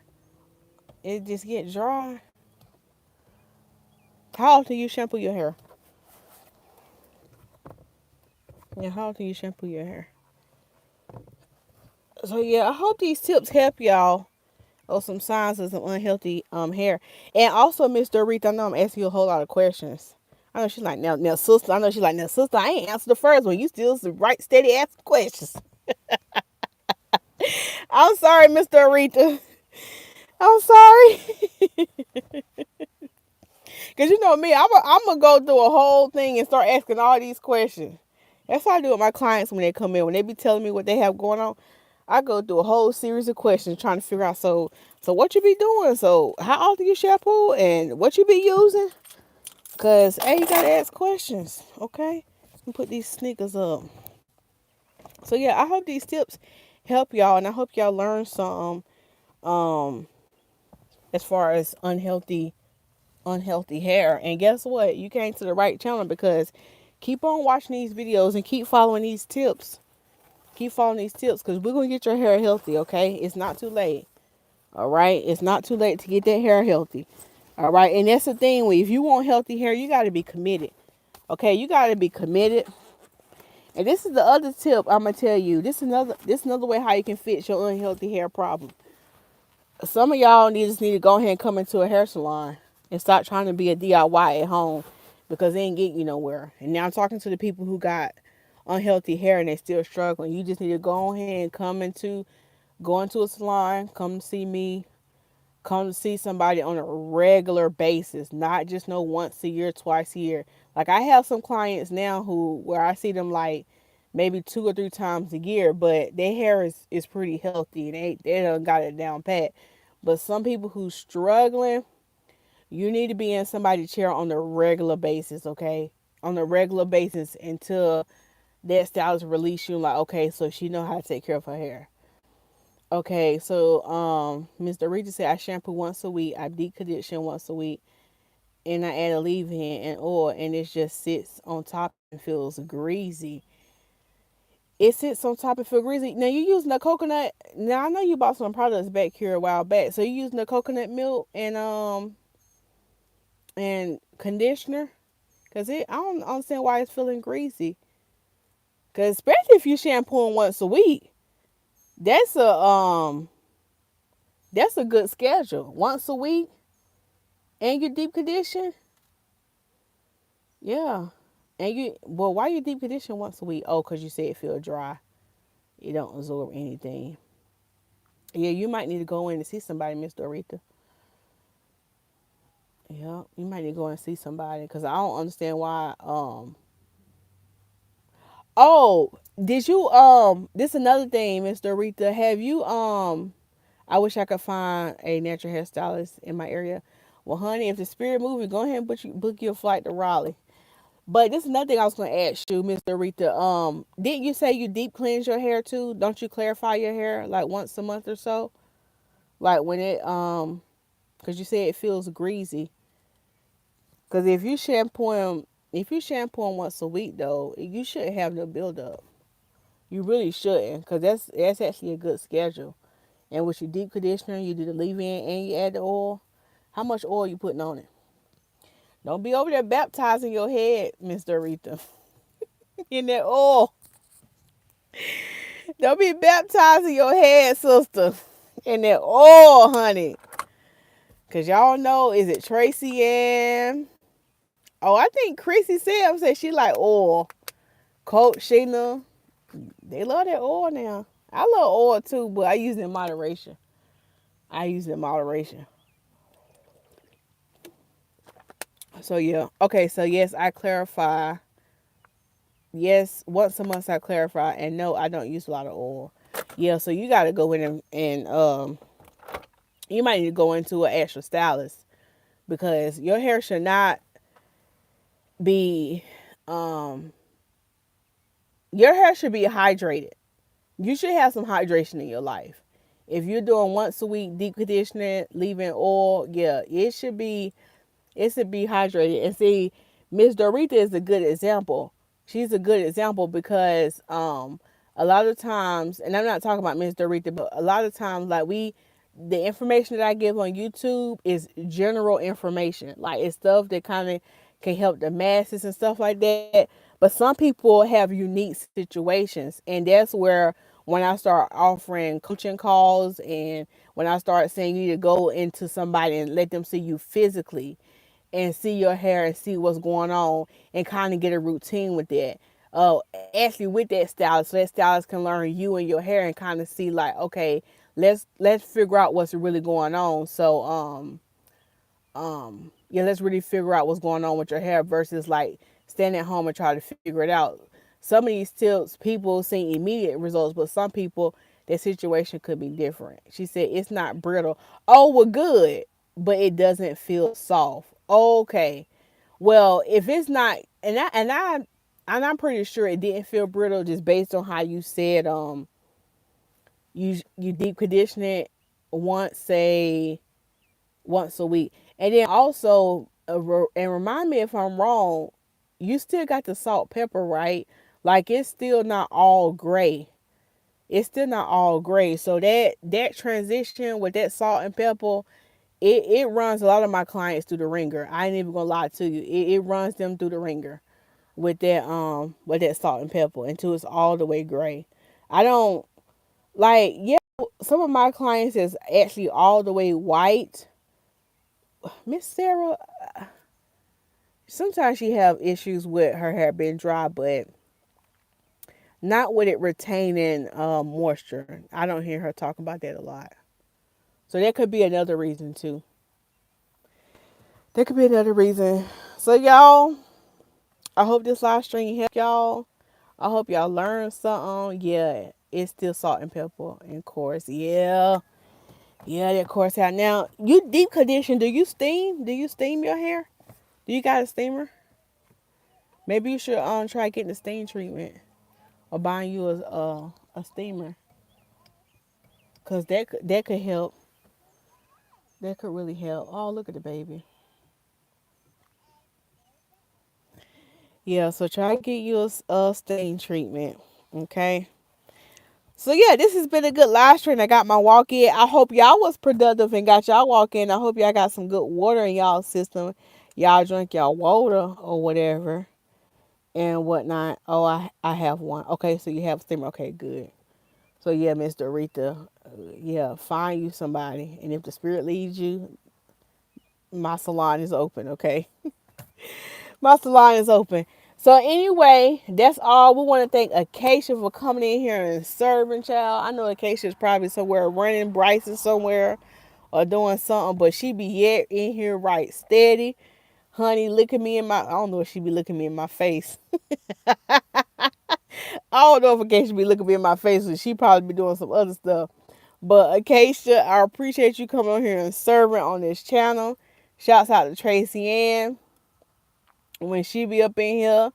It just get dry. How often you shampoo your hair? Yeah, how often you shampoo your hair? So yeah, I hope these tips help y'all or some signs of some unhealthy hair. And also, Miss Dorita, I know I'm asking you a whole lot of questions. I know she's like, now, sister. I know she's like, now, sister, I ain't answered the first one. You still right steady asking questions. I'm sorry, Miss Dorita. I'm sorry. Because you know me, I'm going to go through a whole thing and start asking all these questions. That's how I do with my clients when they come in. When they be telling me what they have going on, I go through a whole series of questions trying to figure out, so what you be doing? So how often you shampoo and what you be using? Cause hey, you gotta ask questions, okay? And put these sneakers up. So yeah, I hope these tips help y'all, and I hope y'all learn some um as far as unhealthy hair. And guess what? You came to the right channel because keep on watching these videos and keep following these tips. Keep following these tips because we're gonna get your hair healthy, okay? It's not too late. All right, it's not too late to get that hair healthy. All right, and that's the thing. If you want healthy hair, you got to be committed. Okay, you got to be committed. And this is the other tip I'm gonna tell you. This another way how you can fix your unhealthy hair problem. Some of y'all need to go ahead and come into a hair salon and stop trying to be a DIY at home because they ain't getting you nowhere. And now I'm talking to the people who got unhealthy hair and they still struggling. You just need to go ahead and go into a salon, come see me, come to see somebody on a regular basis, not just no once a year, twice a year. Like I have some clients now where I see them like maybe 2 or 3 times a year, but their hair is pretty healthy and they done got it down pat. But some people who's struggling, you need to be in somebody's chair on a regular basis, okay? On a regular basis until that stylist release you like, okay, so she know how to take care of her hair. Okay, so Ms. Dorita said I shampoo once a week, I deep condition once a week, and I add a leave-in and oil, and it just sits on top and feels greasy. It sits on top and feels greasy. Now you using the coconut. Now I know you bought some products back here a while back, so you using the coconut milk and conditioner, cause I don't understand why it's feeling greasy. Cause especially if you shampooing once a week, that's a good schedule. Once a week and you deep condition. Yeah. Why you deep condition once a week? Oh, because you say it feel dry. You don't absorb anything. Yeah, you might need to go in and see somebody, Miss Dorita. Yeah, you might need to go and see somebody because I don't understand why. Oh, did you this another thing, Miss Dorita. Have you I wish I could find a natural hairstylist in my area. Well, honey, if the spirit moving, go ahead and book your flight to Raleigh. But this is another thing I was going to ask you, Mr. Rita. Didn't you say you deep cleanse your hair too? Don't you clarify your hair like once a month or so? Like when cause you said it feels greasy. Cause if you shampoo 'em once a week though, you shouldn't have no buildup. You really shouldn't, cause that's actually a good schedule. And with your deep conditioner, you do the leave-in and you add the oil. How much oil you putting on it? Don't be over there baptizing your head, Mr. Rita, in that oil. Don't be baptizing your head, sister, in that oil, honey. Cause y'all know, is it Tracy Ann? Oh, I think Chrissy Sam said she like oil. Coach Sheena, they love that oil now. I love oil too, but I use it in moderation. I use it in moderation. So yeah. Okay, so yes, I clarify. Yes, once a month I clarify, and no, I don't use a lot of oil. Yeah, so you gotta go in and you might need to go into an actual stylist because your hair should not be um your hair should be hydrated. You should have some hydration in your life. If you're doing once a week deep conditioning, leaving oil, yeah, it should be hydrated. And see, Miss Dorita is a good example. She's a good example because a lot of times, and I'm not talking about Miss Dorita, but a lot of times like the information that I give on YouTube is general information. Like it's stuff that kind of can help the masses and stuff like that. But some people have unique situations, and that's where when I start offering coaching calls and when I start saying you need to go into somebody and let them see you physically and see your hair and see what's going on and kind of get a routine with that. Actually with that stylist, so that stylist can learn you and your hair and kind of see like, okay, let's figure out what's really going on. So yeah, let's really figure out what's going on with your hair versus like staying at home and try to figure it out. Some of these tips, people see immediate results, but some people, their situation could be different. She said it's not brittle. Oh, well, good, but it doesn't feel soft. Okay. Well, if it's not, and I'm pretty sure it didn't feel brittle just based on how you said you deep condition it once, say once a week, and then also and remind me if I'm wrong, you still got the salt pepper, right? Like it's still not all gray. It's still not all gray. So that transition with that salt and pepper, it runs a lot of my clients through the ringer. I ain't even gonna lie to you. It runs them through the ringer with that salt and pepper until it's all the way gray. I don't like, yeah, some of my clients is actually all the way white. Miss Sarah, sometimes she have issues with her hair being dry, but not with it retaining moisture. I don't hear her talk about that a lot. So that could be another reason too. That could be another reason. So y'all, I hope this live stream helped y'all. I hope y'all learned something. Yeah, it's still salt and pepper, and course. Yeah. Yeah, that course out. Now, you deep condition, do you steam? Do you steam your hair? Do you got a steamer? Maybe you should try getting the steam treatment or buying you a steamer. Cause that could help. That could really help. Oh, look at the baby. Yeah, so try to get you a steam treatment. Okay. So yeah, this has been a good live stream. I got my walk in. I hope y'all was productive and got y'all walk in. I hope y'all got some good water in y'all system. Y'all drink y'all water or whatever and whatnot. Oh, I have one. Okay, so you have a steamer. Okay, good. So yeah, Miss Dorita, yeah, find you somebody. And if the spirit leads you, my salon is open, okay? My salon is open. So anyway, that's all. We want to thank Acacia for coming in here and serving, child. I know Acacia is probably somewhere running Bryson somewhere or doing something, but she be yet in here right steady. Honey, look at me in my, I don't know if she be looking me in my face. I don't know if Acacia be looking me in my face, but she probably be doing some other stuff. But Acacia, I appreciate you coming on here and serving on this channel. Shouts out to Tracy Ann when she be up in here.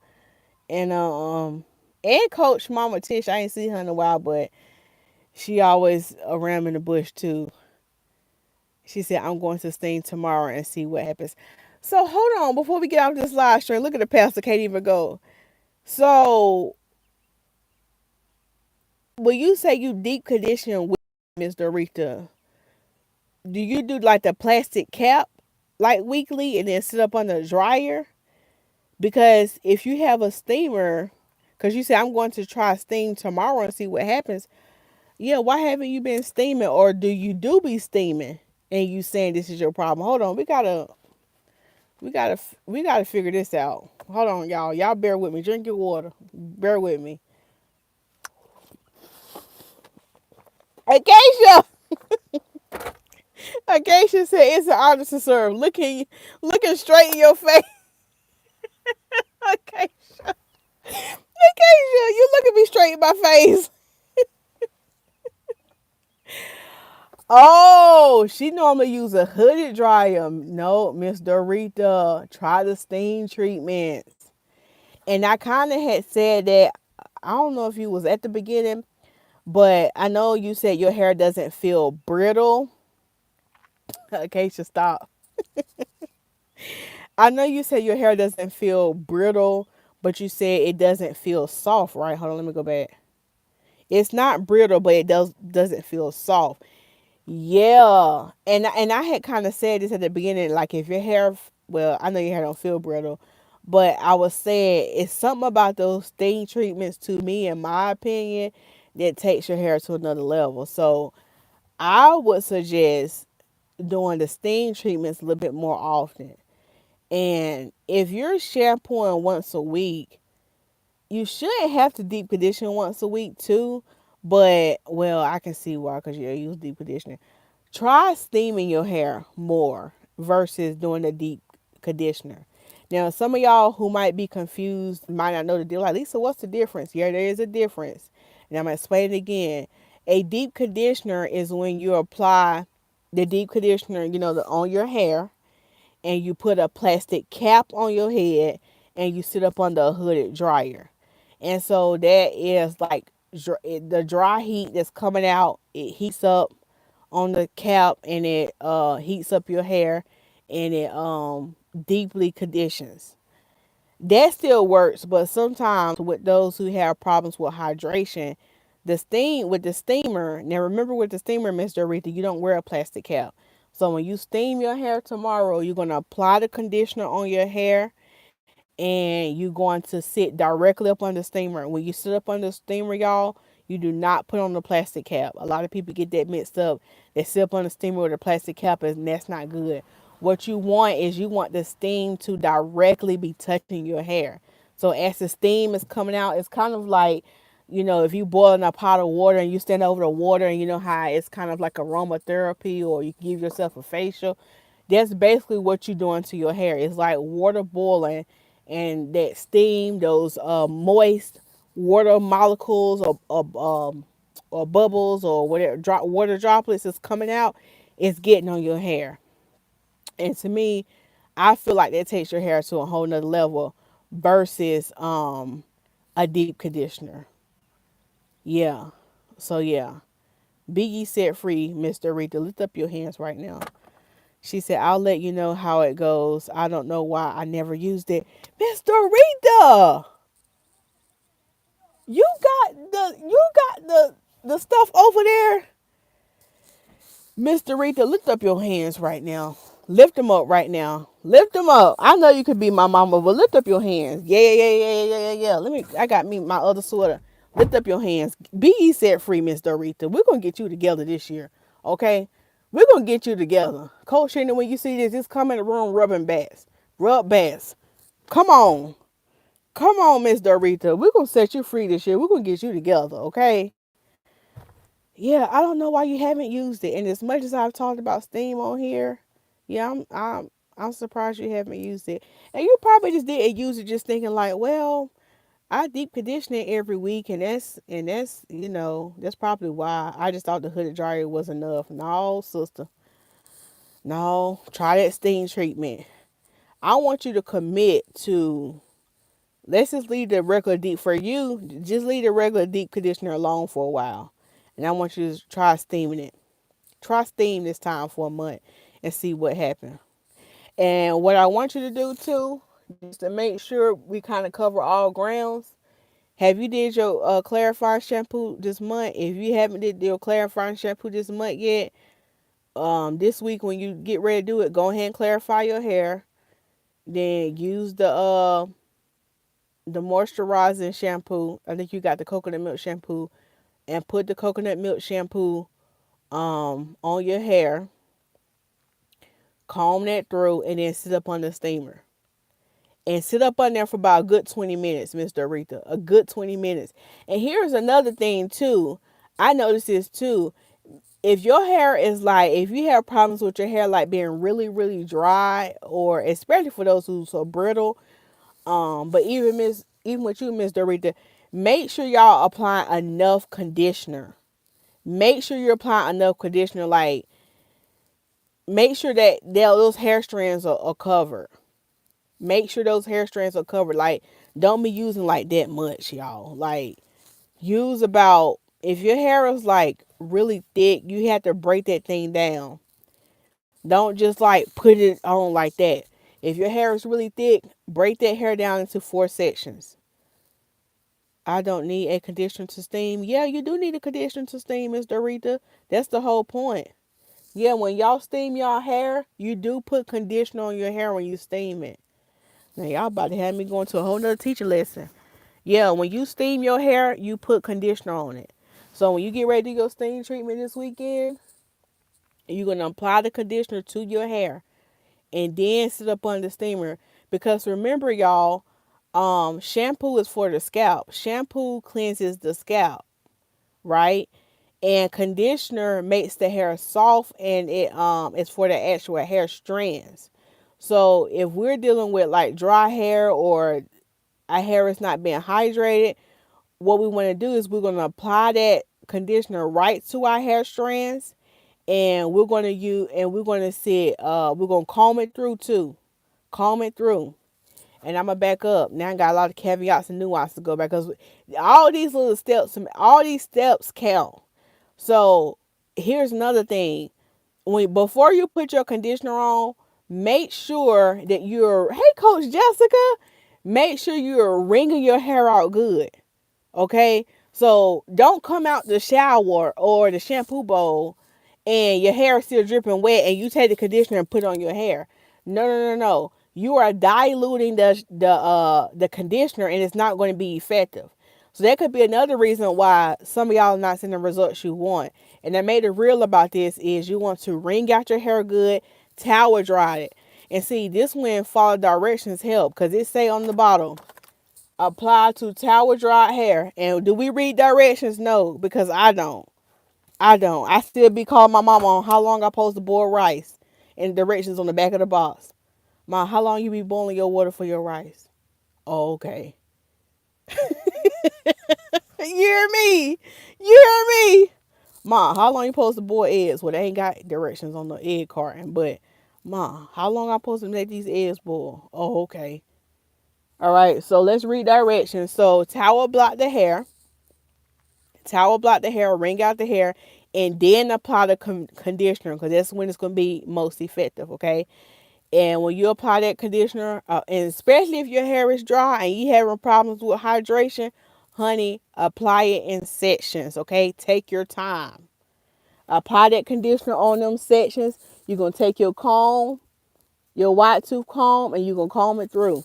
And Coach Mama Tish, I ain't seen her in a while, but she always around in the bush too. She said, I'm going to steam tomorrow and see what happens. So hold on, before we get off this live stream, look at the pastor, can't even go. So when you say you deep condition with Miss Dorita, do you do like the plastic cap like weekly and then sit up on the dryer? Because if you have a steamer, because you say I'm going to try steam tomorrow and see what happens. Yeah, why haven't you been steaming, or do you do be steaming and you saying this is your problem? Hold on, we gotta figure this out. Hold on, y'all. Y'all bear with me. Drink your water. Bear with me. Acacia. Acacia said it's an honor to serve. Looking straight in your face. Acacia. Acacia, you looking me straight in my face. Oh, she normally use a hooded dryer. No, Miss Dorita, try the steam treatments. And I kind of had said that, I don't know if you was at the beginning, but I know you said your hair doesn't feel brittle. Acacia, stop. I know you said your hair doesn't feel brittle, but you said it doesn't feel soft, right? Hold on, let me go back. It's not brittle, but it doesn't feel soft. Yeah, and I had kind of said this at the beginning, like if your hair, well, I know your hair don't feel brittle, but I was saying it's something about those steam treatments, to me, in my opinion, that takes your hair to another level. So I would suggest doing the steam treatments a little bit more often. And if you're shampooing once a week, you shouldn't have to deep condition once a week too. But well, I can see why, because you use deep conditioner. Try steaming your hair more versus doing a deep conditioner. Now, some of y'all who might be confused might not know the deal. Like, Lisa, what's the difference? Yeah, there is a difference. And I'm going to explain it again. A deep conditioner is when you apply the deep conditioner, on your hair. and you put a plastic cap on your head and you sit up under a hooded dryer. And so that is like the dry heat that's coming out, it heats up on the cap and it heats up your hair and it deeply conditions. That still works, but sometimes with those who have problems with hydration, the steamer. Now remember with the steamer, Mr. Aretha, you don't wear a plastic cap. So when you steam your hair tomorrow, you're gonna apply the conditioner on your hair and you're going to sit directly up on the steamer. When you sit up on the steamer, y'all, you do not put on the plastic cap. A lot of people get that mixed up. They sit up on the steamer with a plastic cap, and that's not good. What you want is you want the steam to directly be touching your hair. So as the steam is coming out, it's kind of like, if you boil in a pot of water and you stand over the water and you know how it's kind of like aromatherapy or you give yourself a facial. That's basically what you're doing to your hair. It's like water boiling and that steam, those moist water molecules or bubbles or whatever water droplets is coming out, it's getting on your hair. And to me, I feel like that takes your hair to a whole nother level versus a deep conditioner. Yeah. So yeah. Be ye set free, Mr. Rita. Lift up your hands right now. She said, I'll let you know how it goes. I don't know why I never used it. Mr. Rita, you got the stuff over there. Mr. Rita, lift up your hands right now. Lift them up right now. Lift them up. I know you could be my mama, but lift up your hands. Yeah. I got me my other sweater. Lift up your hands. Be ye set free, Miss Dorita. We're gonna get you together this year. Okay? We're gonna get you together. Coach Shannon, when you see this, just come in the room rubbing bats. Rub bats. Come on. Come on, Miss Dorita. We're gonna set you free this year. We're gonna get you together, okay? Yeah, I don't know why you haven't used it. And as much as I've talked about steam on here, yeah, I'm surprised you haven't used it. And you probably just didn't use it just thinking like, well, I deep condition it every week and that's probably why I just thought the hooded dryer was enough. No, sister. No, try that steam treatment. I want you to commit to let's just leave the regular deep for you. Just leave the regular deep conditioner alone for a while. And I want you to try steaming it. Try steam this time for a month and see what happens. And what I want you to do too, just to make sure we kind of cover all grounds. Have you did your clarifying shampoo this month? If you haven't did your clarifying shampoo this month yet, this week when you get ready to do it, go ahead and clarify your hair. Then use the moisturizing shampoo. I think you got the coconut milk shampoo, and put the coconut milk shampoo on your hair. Comb that through, and then sit up on the steamer. And sit up on there for about a good 20 minutes, Mr. Aretha. A good 20 minutes. And here's another thing, too. I noticed this, too. If your hair is like, if you have problems with your hair, like being really, really dry, or especially for those who's so brittle, but even with you, Miss Dorita, make sure y'all apply enough conditioner. Make sure you're applying enough conditioner. Like, make sure that those hair strands are covered. Make sure those hair strands are covered. Like, don't be using like that much, y'all. Like, use about, if your hair is like really thick, you have to break that thing down. Don't just like put it on like that. If your hair is really thick, break that hair down into 4 sections. I don't need a conditioner to steam. Yeah, you do need a conditioner to steam, Miss Dorita. That's the whole point. Yeah, when y'all steam y'all hair, you do put conditioner on your hair when you steam it. Now, y'all about to have me going to a whole nother teaching lesson. Yeah, when you steam your hair, you put conditioner on it. So when you get ready to do your steam treatment this weekend, you're going to apply the conditioner to your hair and then sit up on the steamer. Because remember, y'all, shampoo is for the scalp. Shampoo cleanses the scalp, right? And conditioner makes the hair soft, and it's for the actual hair strands. So if we're dealing with like dry hair or our hair is not being hydrated, what we want to do is we're going to apply that conditioner right to our hair strands, and we're going to use, and we're going to sit, we're going to comb it through too. Comb it through. And I'm going to back up. Now I got a lot of caveats and nuance to go back, because all these little steps, all these steps count. So here's another thing. Before you put your conditioner on, make sure that hey, Coach Jessica, make sure you're wringing your hair out good. Okay? So don't come out the shower or the shampoo bowl and your hair is still dripping wet and you take the conditioner and put it on your hair. No, no, no, no. You are diluting the conditioner, and it's not going to be effective. So that could be another reason why some of y'all are not seeing the results you want. And I made it real about this is you want to wring out your hair good, towel dry it. And see, this one follow directions help, because it say on the bottle, apply to towel dry hair. And do we read directions? No, because I don't. I still be calling my mama on how long I supposed to boil rice, and directions on the back of the box. Ma, how long you be boiling your water for your rice? Oh, okay. You hear me? You hear me? Ma, how long you supposed to boil eggs? Well, they ain't got directions on the egg carton, but Ma, how long I supposed to make these eggs boil? Oh, okay. All right, so let's read directions. So towel block the hair. Towel block the hair, wring out the hair, and then apply the conditioner, because that's when it's going to be most effective, okay? And when you apply that conditioner, and especially if your hair is dry and you having problems with hydration, honey, apply it in sections, okay? Take your time. Apply that conditioner on them sections. You're going to take your comb, your wide tooth comb, and you're going to comb it through,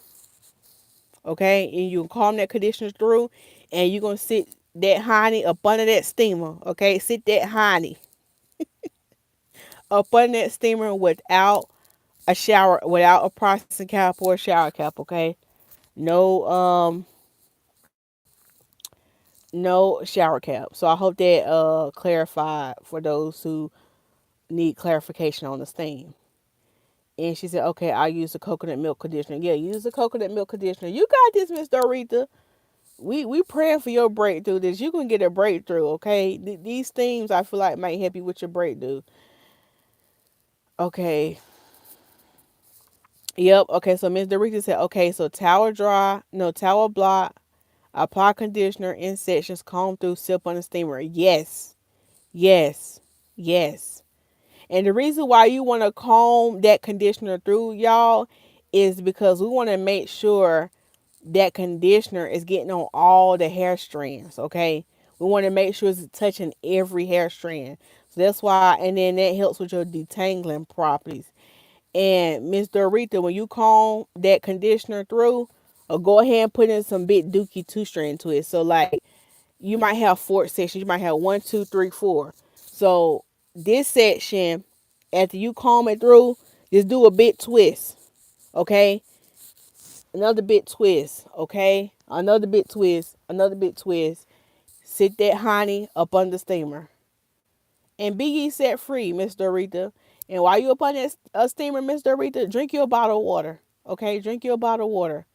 okay? And you can comb that conditioner through, and you're going to sit that honey up under that steamer, okay? Sit that honey up under that steamer without without a processing cap or a shower cap, okay? No, no shower cap. So I hope that clarified for those who need clarification on the steam. And she said, okay, I'll use the coconut milk conditioner. Yeah, use the coconut milk conditioner. You got this, Miss Dorita. We praying for your breakthrough. That you can get a breakthrough, okay? These themes I feel like might help you with your breakthrough. Okay. Yep. Okay. So Miss Dorita said, okay, so towel block, apply conditioner in sections, comb through, sip on the steamer. Yes. Yes. Yes. And the reason why you want to comb that conditioner through, y'all, is because we want to make sure that conditioner is getting on all the hair strands, okay? We want to make sure it's touching every hair strand. So that's why, and then that helps with your detangling properties. And Miss Dorita, when you comb that conditioner through, go ahead and put in some big dookie 2-strand to it. So like you might have 4 sections. You might have 1, 2, 3, 4. So this section, after you comb it through, just do a big twist. Okay? Another big twist. Okay? Another big twist. Another big twist. Sit that honey up on the steamer. And be ye set free, Miss Dorita. And while you up on that steamer, Miss Dorita, drink your bottle of water. Okay? Drink your bottle of water.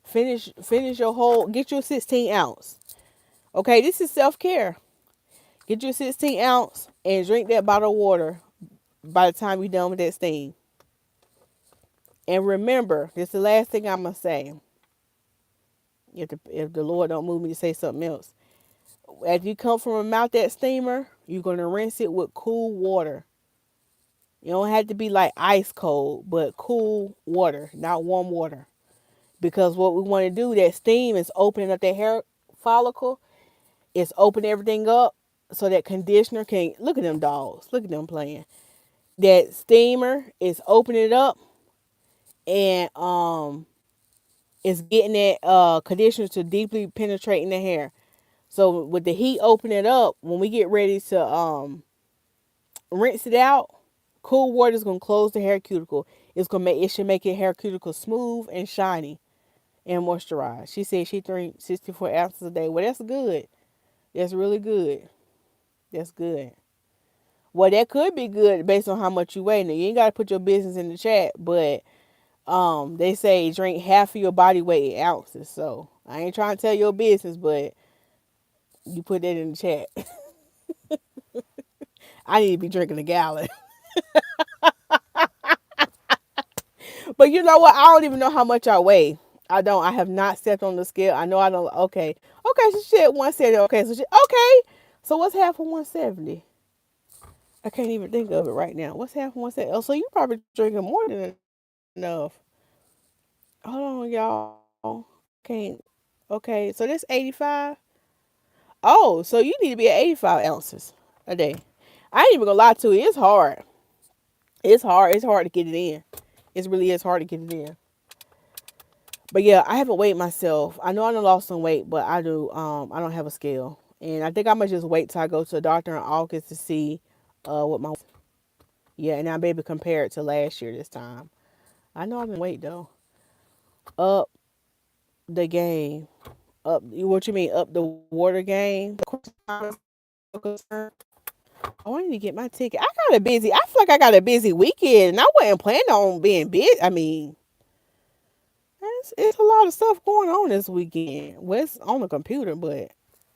Finish your whole, get your 16 ounce. Okay? This is self-care. Get your 16 ounce and drink that bottle of water by the time you're done with that steam. And remember, this is the last thing I'm going to say. If the Lord don't move me to say something else. As you come from out that steamer, you're going to rinse it with cool water. You don't have to be like ice cold, but cool water, not warm water. Because what we want to do, that steam is opening up that hair follicle. It's opening everything up so that conditioner can, look at them dogs. Look at them playing. That steamer is opening it up, and it's getting that conditioner to deeply penetrate in the hair. So with the heat opening it up, when we get ready to rinse it out, cool water is gonna close the hair cuticle. It should make your hair cuticle smooth and shiny and moisturized. She said she drinks 64 ounces a day. Well, that's good. That's really good. That's good. Well, that could be good based on how much you weigh. Now, you ain't gotta put your business in the chat, but they say drink half of your body weight in ounces. So I ain't trying to tell your business, but you put that in the chat. I need to be drinking a gallon. But you know what? I don't even know how much I weigh. I don't. I have not stepped on the scale. I know I don't. Okay. Okay, so shit, 170. Okay, so shit. Okay. So what's half of 170? I can't even think of it right now. What's half of 170? Oh, so you probably drinking more than enough. Hold on, y'all. Can't. Okay, so this 85. Oh, so you need to be at 85 ounces a day. I ain't even gonna lie to you. It's hard. It's hard. It's hard to get it in. It really is hard to get it in. But yeah, I haven't weighed myself. I know I done lost some weight, but I do. I don't have a scale, and I think I might just wait till I go to the doctor in August to see, what my yeah, and I'll be able to compare it to last year this time. I know I didn't wait though. Up the game, up. What you mean? Up the water game? Oh, I need to get my ticket. I got a busy. I feel like I got a busy weekend, and I wasn't planning on being busy. I mean, it's a lot of stuff going on this weekend. Well, it's on the computer, but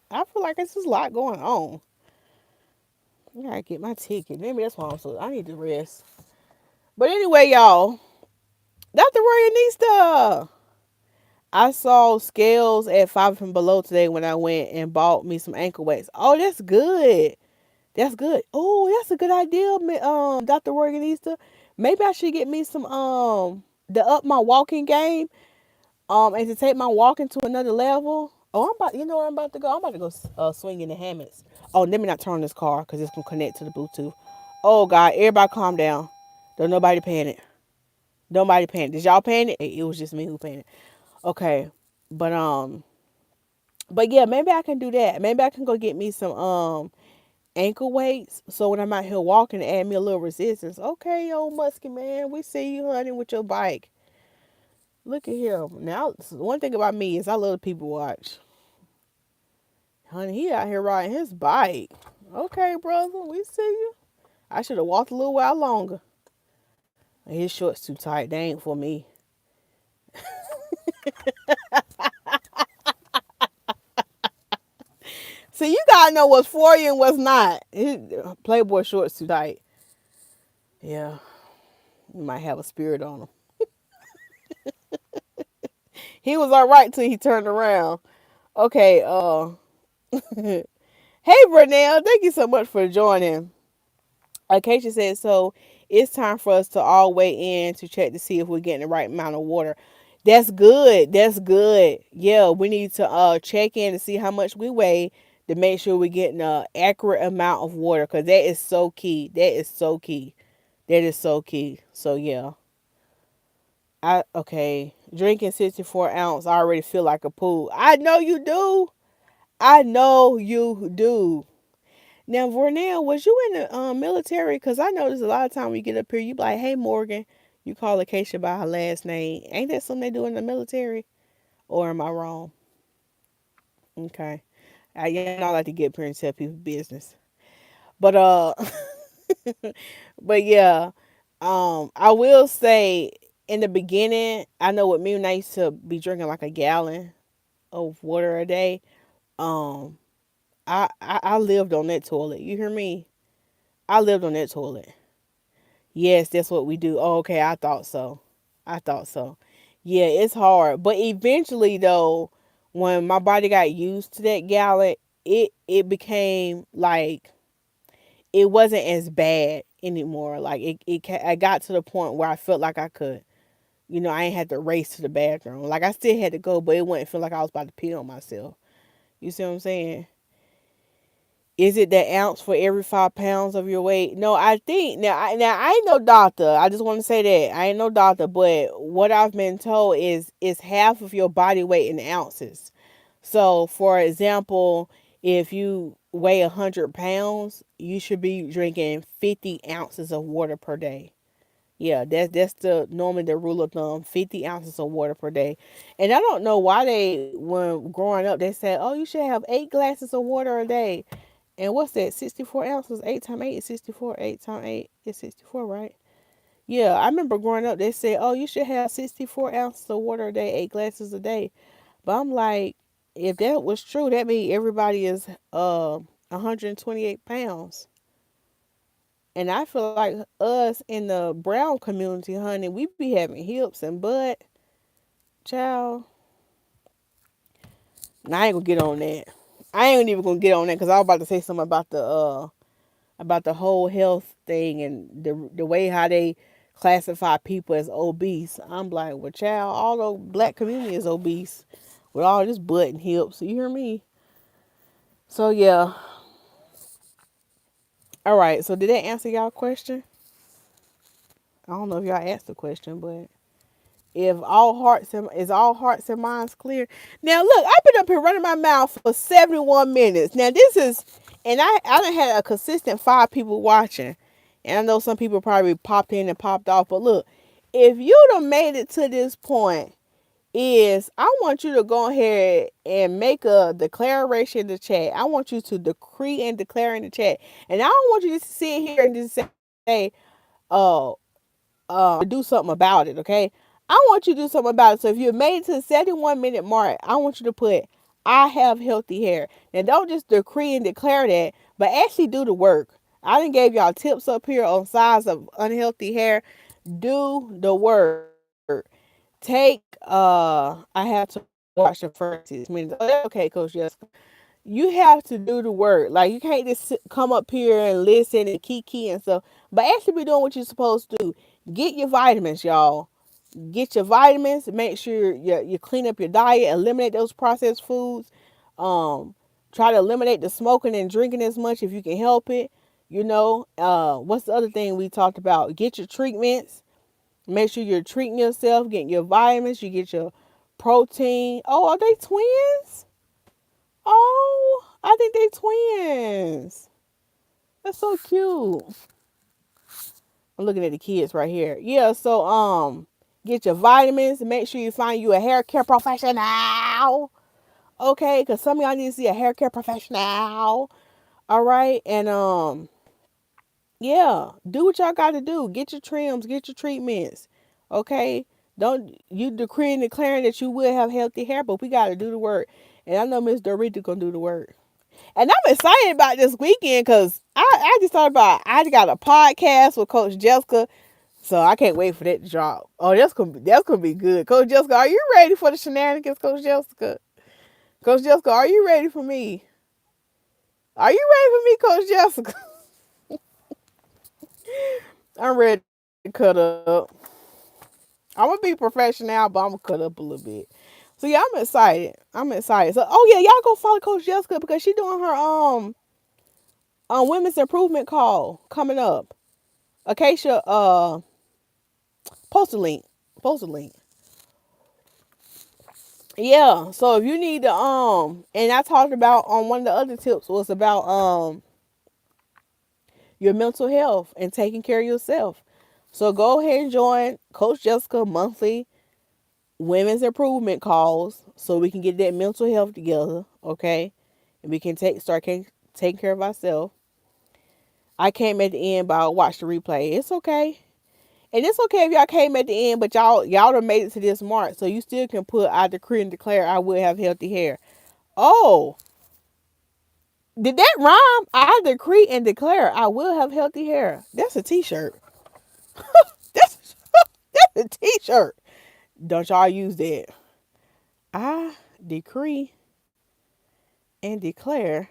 I feel like it's just a lot going on. I gotta get my ticket. Maybe that's why I'm so. I need to rest. But anyway, y'all, Dr. Royanista. I saw scales at Five and Below today when I went and bought me some ankle weights. Oh, that's good. That's good. Oh, that's a good idea, Dr. Royanista. Maybe I should get me some to up my walking game. And to take my walking to another level. Oh, I'm about, you know where I'm about to go? I'm about to go swing in the hammocks. Oh, let me not turn this car because it's going to connect to the Bluetooth. Oh, God, everybody calm down. Don't nobody panic. Nobody panic. Did y'all panic? It was just me who panicked. Okay. But, but yeah, maybe I can do that. Maybe I can go get me some, ankle weights. So when I'm out here walking, add me a little resistance. Okay, old musky man. We see you, honey, with your bike. Look at him. Now, one thing about me is I love to people watch. Honey, he out here riding his bike. Okay, brother, we see you. I should have walked a little while longer. His shorts too tight. They ain't for me. See, you gotta know what's for you and what's not. His Playboy shorts too tight. Yeah, you might have a spirit on him. He was all right till he turned around. Okay, hey, Brunel, thank you so much for joining. Acacia said, so it's time for us to all weigh in to check to see if we're getting the right amount of water. That's good. That's good. Yeah, we need to check in to see how much we weigh to make sure we're getting an accurate amount of water because that is so key. That is so key. That is so key. So yeah. Okay. Drinking 64 ounce, I already feel like a pool. I know you do. I know you do. Now, Vernell, was you in the military? Because I notice a lot of time when you get up here, you be like, hey, Morgan. You call Acacia by her last name. Ain't that something they do in the military? Or am I wrong? Okay. Yeah, I like to get up here and tell people business. But, but yeah, I will say in the beginning, I know with me when I used to be drinking like a gallon of water a day, um, I lived on that toilet. You hear me? I lived on that toilet. Yes, that's what we do. Oh, okay, I thought so. I thought so. Yeah, it's hard. But eventually though, when my body got used to that gallon, it became like it wasn't as bad anymore. Like I got to the point where I felt like I could. I ain't had to race to the bathroom. Like I still had to go, but it wouldn't feel like I was about to pee on myself. You see what I'm saying? Is it that ounce for every 5 pounds of your weight? No, I think now I ain't no doctor. I just want to say that I ain't no doctor, but what I've been told is half of your body weight in ounces. So, for example, if you weigh 100 pounds, you should be drinking 50 ounces of water per day. Yeah, that's the normally the rule of thumb. 50 ounces of water per day, and I don't know why they when growing up they said, oh, you should have 8 glasses of water a day. And what's that? 64 ounces. 8 times 8 is 64. 8 times 8 is 64, right? Yeah, I remember growing up, they said, oh, you should have 64 ounces of water a day, 8 glasses a day. But I'm like, if that was true, that means everybody is 128 pounds. And I feel like us in the brown community, honey, we be having hips and butt, child. I ain't gonna get on that. I ain't even gonna get on that because I was about to say something about the whole health thing and the way how they classify people as obese. I'm like, well, child, all the black community is obese with all this butt and hips. You hear me? So yeah. All right. So did that answer y'all question? I don't know if y'all asked the question, but if all hearts and minds clear. Now look, I've been up here running my mouth for 71 minutes. Now this is, and I done had a consistent 5 people watching, and I know some people probably popped in and popped off. But look, if you done made it to this point, is I want you to go ahead and make a declaration in the chat. I want you to decree and declare in the chat, and I don't want you to sit here and just say, "Oh, do something about it," okay? I want you to do something about it. So if you made it to the 71-minute mark, I want you to put, I have healthy hair. Now don't just decree and declare that, but actually do the work. I done gave y'all tips up here on signs of unhealthy hair. Do the work. Take I have to watch the first 6 minutes. Oh, that's okay, Coach Jessica. You have to do the work. Like you can't just come up here and listen and kiki and stuff, but actually be doing what you're supposed to do. Get your vitamins, y'all. Get your vitamins. Make sure you clean up your diet. Eliminate those processed foods. Um, Try to eliminate the smoking and drinking as much if you can help it. What's the other thing we talked about? Get your treatments. Make sure you're treating yourself, getting your vitamins. You get your protein. Oh, are they twins? Oh, I think they twins. That's so cute. I'm looking at the kids right here. Yeah, so get your vitamins. Make sure you find you a hair care professional. Okay, because some of y'all need to see a hair care professional. All right, and yeah, do what y'all got to do. Get your trims, get your treatments. Okay, don't you decree and declaring that you will have healthy hair, but we got to do the work. And I know Miss Dorita gonna do the work. And I'm excited about this weekend because I just thought about I got a podcast with Coach Jessica, so I can't wait for that to drop. Oh, that's gonna be good. Coach Jessica, are you ready for the shenanigans, Coach Jessica? Coach Jessica, are you ready for me? Are you ready for me, Coach Jessica? I'm ready to cut up. I'm gonna be professional, but I'm gonna cut up a little bit. So yeah, I'm excited. I'm excited. So oh yeah, y'all go follow Coach Jessica because she's doing her women's improvement call coming up. Acacia, post a link. Post a link. Yeah. So if you need to and I talked about on one of the other tips was about your mental health and taking care of yourself. So go ahead and join Coach Jessica monthly women's improvement calls so we can get that mental health together, okay? And we can taking care of ourselves. I came at the end, but I'll watch the replay. It's okay. And it's okay if y'all came at the end, but y'all done made it to this mark. So you still can put I decree and declare I will have healthy hair. Oh, did that rhyme? I decree and declare I will have healthy hair. That's a t-shirt. That's that's a t-shirt. Don't y'all use that. I decree and declare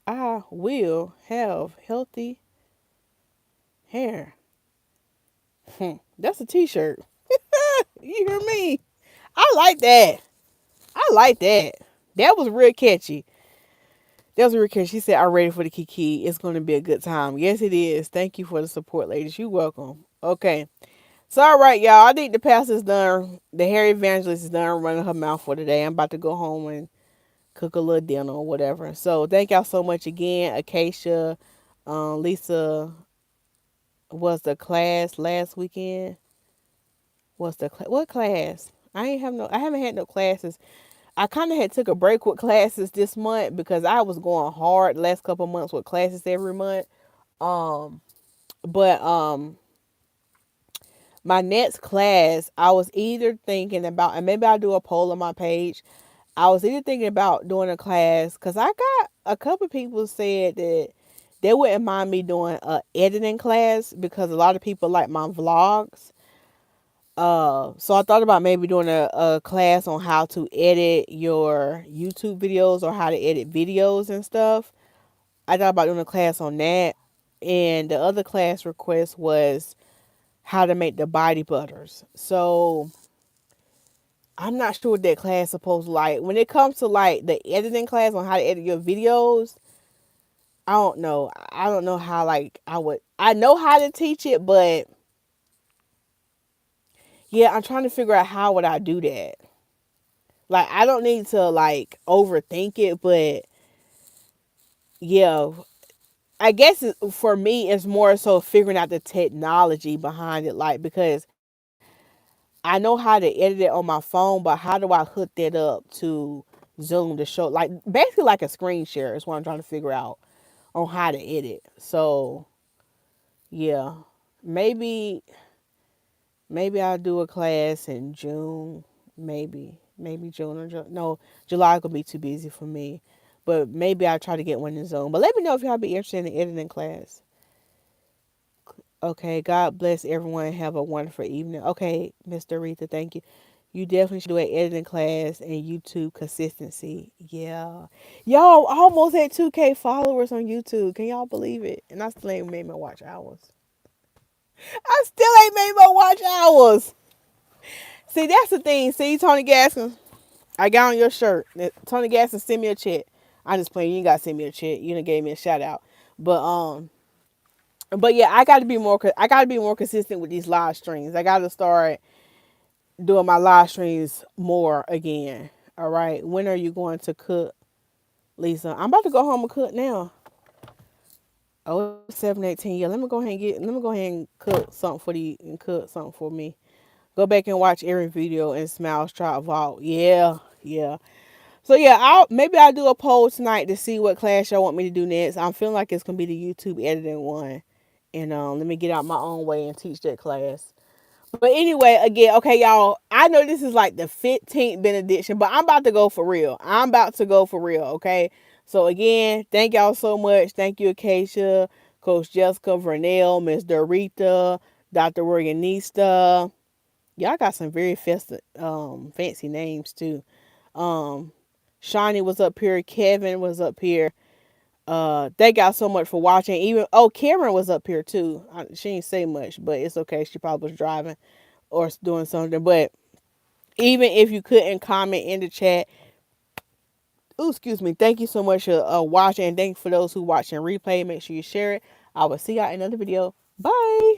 I will have healthy hair. That's a t-shirt. You hear me? I like that. I like that. That was real catchy. That was real catchy. She said, I'm ready for the Kiki. It's going to be a good time. Yes, it is. Thank you for the support, ladies. You're welcome. Okay. So, all right, y'all. I think the pastor's done. The hair evangelist is done running her mouth for today. I'm about to go home and cook a little dinner or whatever. So, thank y'all so much again. Acacia, Lisa was the class last weekend. What class? I haven't had no classes. I kind of had took a break with classes this month because I was going hard the last couple of months with classes every month. Um, but my next class, I was either thinking about, and maybe I'll do a poll on my page. I was either thinking about doing a class because a couple of people said that they wouldn't mind me doing a editing class because a lot of people like my vlogs. So I thought about maybe doing a class on how to edit your YouTube videos or how to edit videos and stuff. I thought about doing a class on that. And the other class request was how to make the body butters. So I'm not sure what that class is supposed to like. When it comes to like the editing class on how to edit your videos, I don't know. I don't know how like I know how to teach it, but yeah, I'm trying to figure out how would I do that. Like I don't need to like overthink it, but yeah, I guess for me it's more so figuring out the technology behind it, like because I know how to edit it on my phone, but how do I hook that up to Zoom to show like basically like a screen share is what I'm trying to figure out on how to edit. So yeah, maybe maybe I'll do a class in June. Maybe June or no, July gonna be too busy for me. But maybe I'll try to get one in Zoom. But let me know if y'all be interested in the editing class. Okay, God bless everyone. Have a wonderful evening. Okay, Mr. Aretha, thank you. You definitely should do an editing class and YouTube consistency. Yeah. Y'all almost at 2K followers on YouTube. Can y'all believe it? And I still ain't made my watch hours. I still ain't made my watch hours. See, that's the thing. See, Tony Gaskins, I got on your shirt. Tony Gaskins send me a check. I just playing. You ain't got to send me a check. You done gave me a shout out. But yeah, I got to be more. I got to be more consistent with these live streams. I got to start doing my live streams more again. All right. When are you going to cook, Lisa? I'm about to go home and cook now. Oh, 7:18. Yeah, let me go ahead and let me go ahead and cook something for the and cook something for me. Go back and watch every video and Smiles try vault. Yeah, yeah. So yeah, I'll do a poll tonight to see what class y'all want me to do next. I'm feeling like it's gonna be the YouTube editing one, and let me get out my own way and teach that class. But anyway, again, okay, y'all. I know this is like the 15th benediction, but I'm about to go for real. I'm about to go for real. Okay. So again, thank y'all so much. Thank you, Acacia, Coach Jessica, Vernell, Miss Dorita, Dr. Morganista. Y'all got some very festive, fancy names too. Um, Shawnee was up here. Kevin was up here. Thank y'all so much for watching. Even Cameron was up here too. She didn't say much, but it's okay. She probably was driving or doing something. But even if you couldn't comment in the chat, oh excuse me. Thank you so much for watching, and thank you for those who watch and replay. Make sure you share it. I will see y'all in another video. Bye.